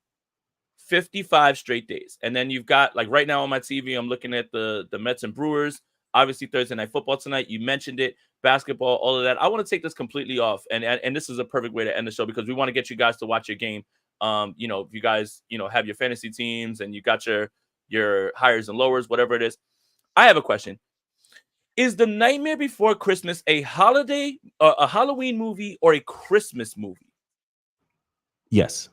55 straight days. And then you've got, like right now on my TV, I'm looking at the Mets and Brewers. Obviously, Thursday Night Football tonight. You mentioned it. Basketball, all of that. I want to take this completely off. And this is a perfect way to end the show because we want to get you guys to watch your game. If you guys, have your fantasy teams and you got your highs and lowers, whatever it is. I have a question. Is The Nightmare Before Christmas a Halloween movie or a Christmas movie? Yes.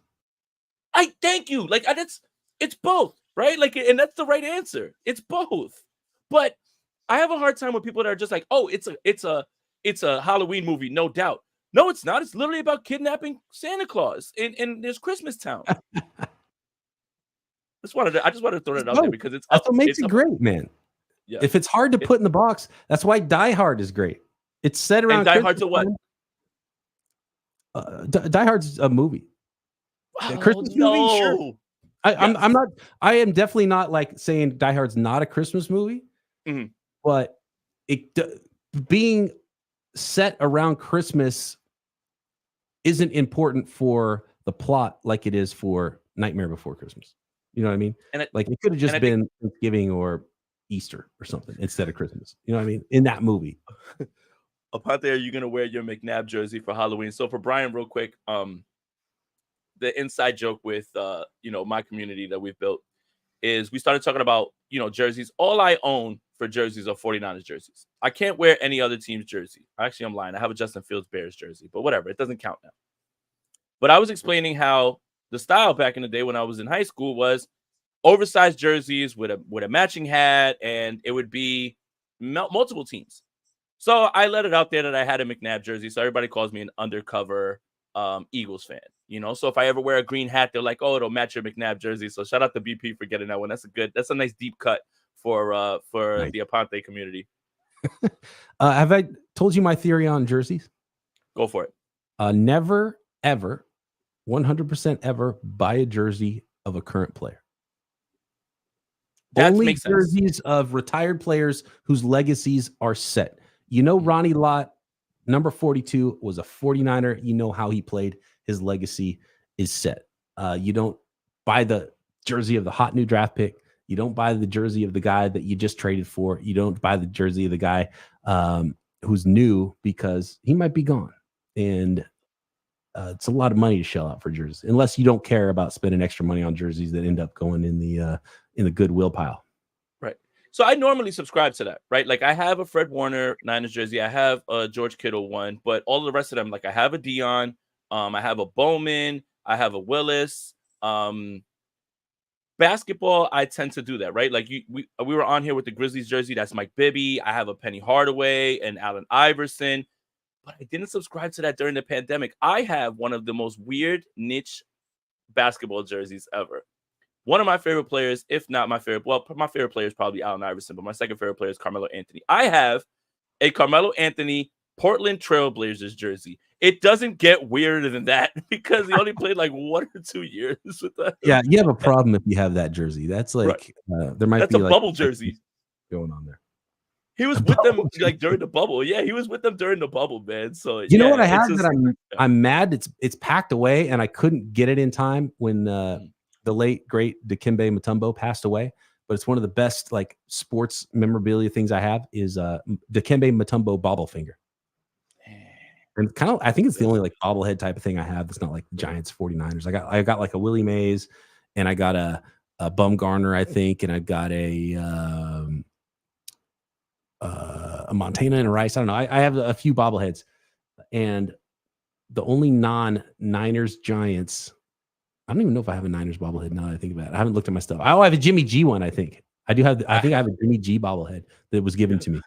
I thank you. Like it's both, right? Like, and that's the right answer. It's both. But I have a hard time with people that are just like, oh, it's a Halloween movie, no doubt. No, it's not. It's literally about kidnapping Santa Claus in this Christmas town. I just wanted to throw that out there because that's what makes it great, man. Yeah. If it's hard to put in the box, that's why Die Hard is great. It's set around. And Die Hard's a what? Die Hard's a movie. Christmas movie, sure. I am definitely not like saying Die Hard's not a Christmas movie, but being set around Christmas isn't important for the plot like it is for Nightmare Before Christmas. You know what I mean? And Like it could have just I think been Thanksgiving or Easter or something instead of Christmas. You know what I mean? In that movie. Aponte, are you gonna wear your McNabb jersey for Halloween? So for Brian, real quick, the inside joke with my community that we've built is we started talking about jerseys. All I own for jerseys are 49ers jerseys. I can't wear any other team's jersey. Actually, I'm lying. I have a Justin Fields Bears jersey, but whatever. It doesn't count now. But I was explaining how the style back in the day when I was in high school was oversized jerseys with a matching hat, and it would be multiple teams. So I let it out there that I had a McNabb jersey. So everybody calls me an undercover Eagles fan. So if I ever wear a green hat, they're like, "Oh, it'll match your McNabb jersey." So shout out to BP for getting that one. That's a nice deep cut for Nice. the Aponte community. Have I told you my theory on jerseys? Go for it. Never, ever, 100% ever buy a jersey of a current player. That Only makes sense. jerseys of retired players whose legacies are set. Ronnie Lott, number 42, was a 49er. You know how he played. His legacy is set. You don't buy the jersey of the hot new draft pick. You don't buy the jersey of the guy that you just traded for. You don't buy the jersey of the guy who's new because he might be gone. And it's a lot of money to shell out for jerseys, unless you don't care about spending extra money on jerseys that end up going in the Goodwill pile. Right. So I normally subscribe to that, right? Like I have a Fred Warner Niners jersey. I have a George Kittle one, but all of the rest of them, like I have a Dion, I have a Bowman, I have a Willis. Basketball, I tend to do that, right? Like we were on here with the Grizzlies jersey. That's Mike Bibby. I have a Penny Hardaway and Allen Iverson, but I didn't subscribe to that during the pandemic. I have one of the most weird niche basketball jerseys ever. One of my favorite players, if not my favorite, well, my favorite player is probably Allen Iverson, but my second favorite player is Carmelo Anthony. I have a Carmelo Anthony Portland Trailblazers jersey. It doesn't get weirder than that because he only played like 1 or 2 years with that. Yeah, you have a problem if you have that jersey. That's like there might That's be a like bubble jersey going on there. He was with them like during the bubble. Yeah, he was with them during the bubble, man. So you know what I have that I'm mad it's packed away and I couldn't get it in time when the late great Dikembe Mutombo passed away. But it's one of the best like sports memorabilia things I have is Dikembe Mutombo bobblefinger. And kind of, I think it's the only like bobblehead type of thing I have. It's not like Giants 49ers. I got like a Willie Mays, and I got a Bumgarner, I think, and I got a Montana and a Rice. I don't know. I have a few bobbleheads, and the only non-Niners Giants. I don't even know if I have a Niners bobblehead now that I think about it. I haven't looked at my stuff. I have a Jimmy G one. I think I do have. I think I have a Jimmy G bobblehead that was given to me.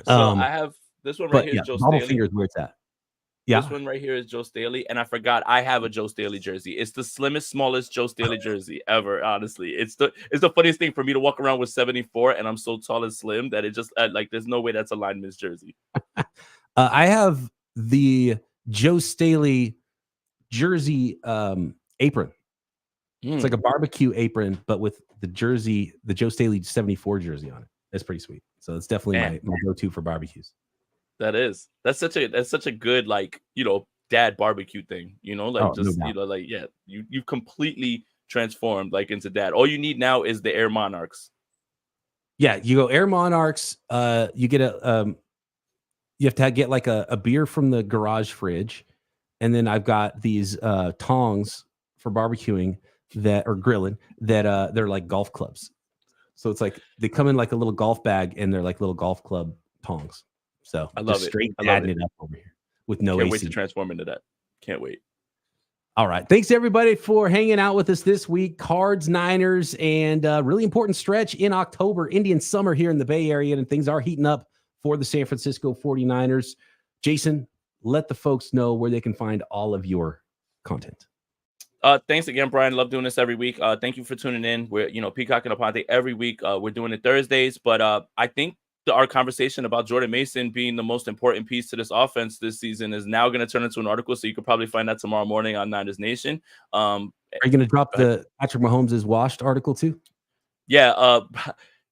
So I have this one right here. Yeah, Joe bobblefinger Staley. is where it's at. Yeah. This one right here is Joe Staley, and I forgot I have a Joe Staley jersey. It's the slimmest, smallest Joe Staley jersey ever. Honestly, it's the funniest thing for me to walk around with 74, and I'm so tall and slim that it just like there's no way that's a lineman's jersey. I have the Joe Staley jersey apron. It's like a barbecue apron, but with the jersey, the Joe Staley 74 jersey on it. That's pretty sweet. So it's definitely my go-to for barbecues. That's such a good like dad barbecue thing, you've completely transformed like into dad. All you need now is the Air Monarchs. Yeah, you go Air Monarchs. You get you have to get like a beer from the garage fridge, and then I've got these tongs for barbecuing that or grilling that they're like golf clubs. So it's like they come in like a little golf bag, and they're like little golf club tongs. So I love just it. Straight dadding it up over here with no Can't AC. wait to transform into that. Can't wait. All right. Thanks everybody for hanging out with us this week. Cards, Niners, and really important stretch in October, Indian summer here in the Bay Area, and things are heating up for the San Francisco 49ers. Jason, let the folks know where they can find all of your content. Thanks again, Brian. Love doing this every week. Thank you for tuning in. We're Peacock and Aponte every week. We're doing it Thursdays, but I think our conversation about Jordan Mason being the most important piece to this offense this season is now going to turn into an article. So you could probably find that tomorrow morning on Niners Nation. Are you going to drop the Patrick Mahomes is washed article too? Yeah.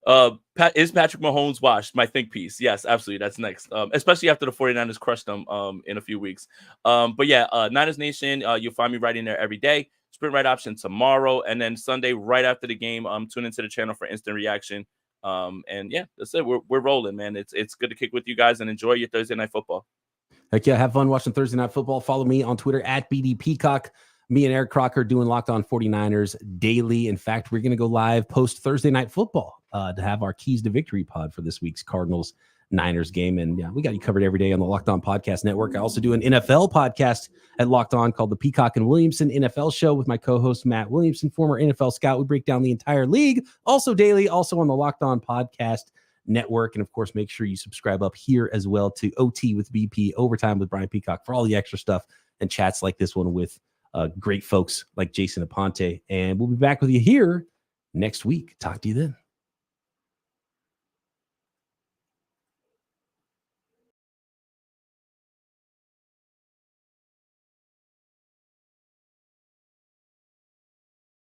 Is Patrick Mahomes washed? My think piece. Yes, absolutely. That's next. Especially after the 49ers crushed them in a few weeks. But yeah, Niners Nation, you'll find me writing there every day. Sprint Ride option tomorrow, and then Sunday right after the game. Tune into the channel for instant reaction. And yeah, that's it. We're rolling, man. It's good to kick with you guys and enjoy your Thursday night football. Heck yeah, have fun watching Thursday Night Football. Follow me on Twitter at BD Peacock. Me and Eric Crocker doing Locked On 49ers daily. In fact, we're going to go live post Thursday Night Football to have our Keys to Victory pod for this week's Cardinals-Niners game. And yeah, we got you covered every day on the Locked On Podcast Network. I also do an NFL podcast at Locked On called the Peacock and Williamson NFL Show with my co-host Matt Williamson, former NFL scout. We break down the entire league, also daily, also on the Locked On Podcast Network. And of course, make sure you subscribe up here as well to OT with BP, Overtime with Brian Peacock, for all the extra stuff and chats like this one with great folks like Jason Aponte. And we'll be back with you here next week. Talk to you then.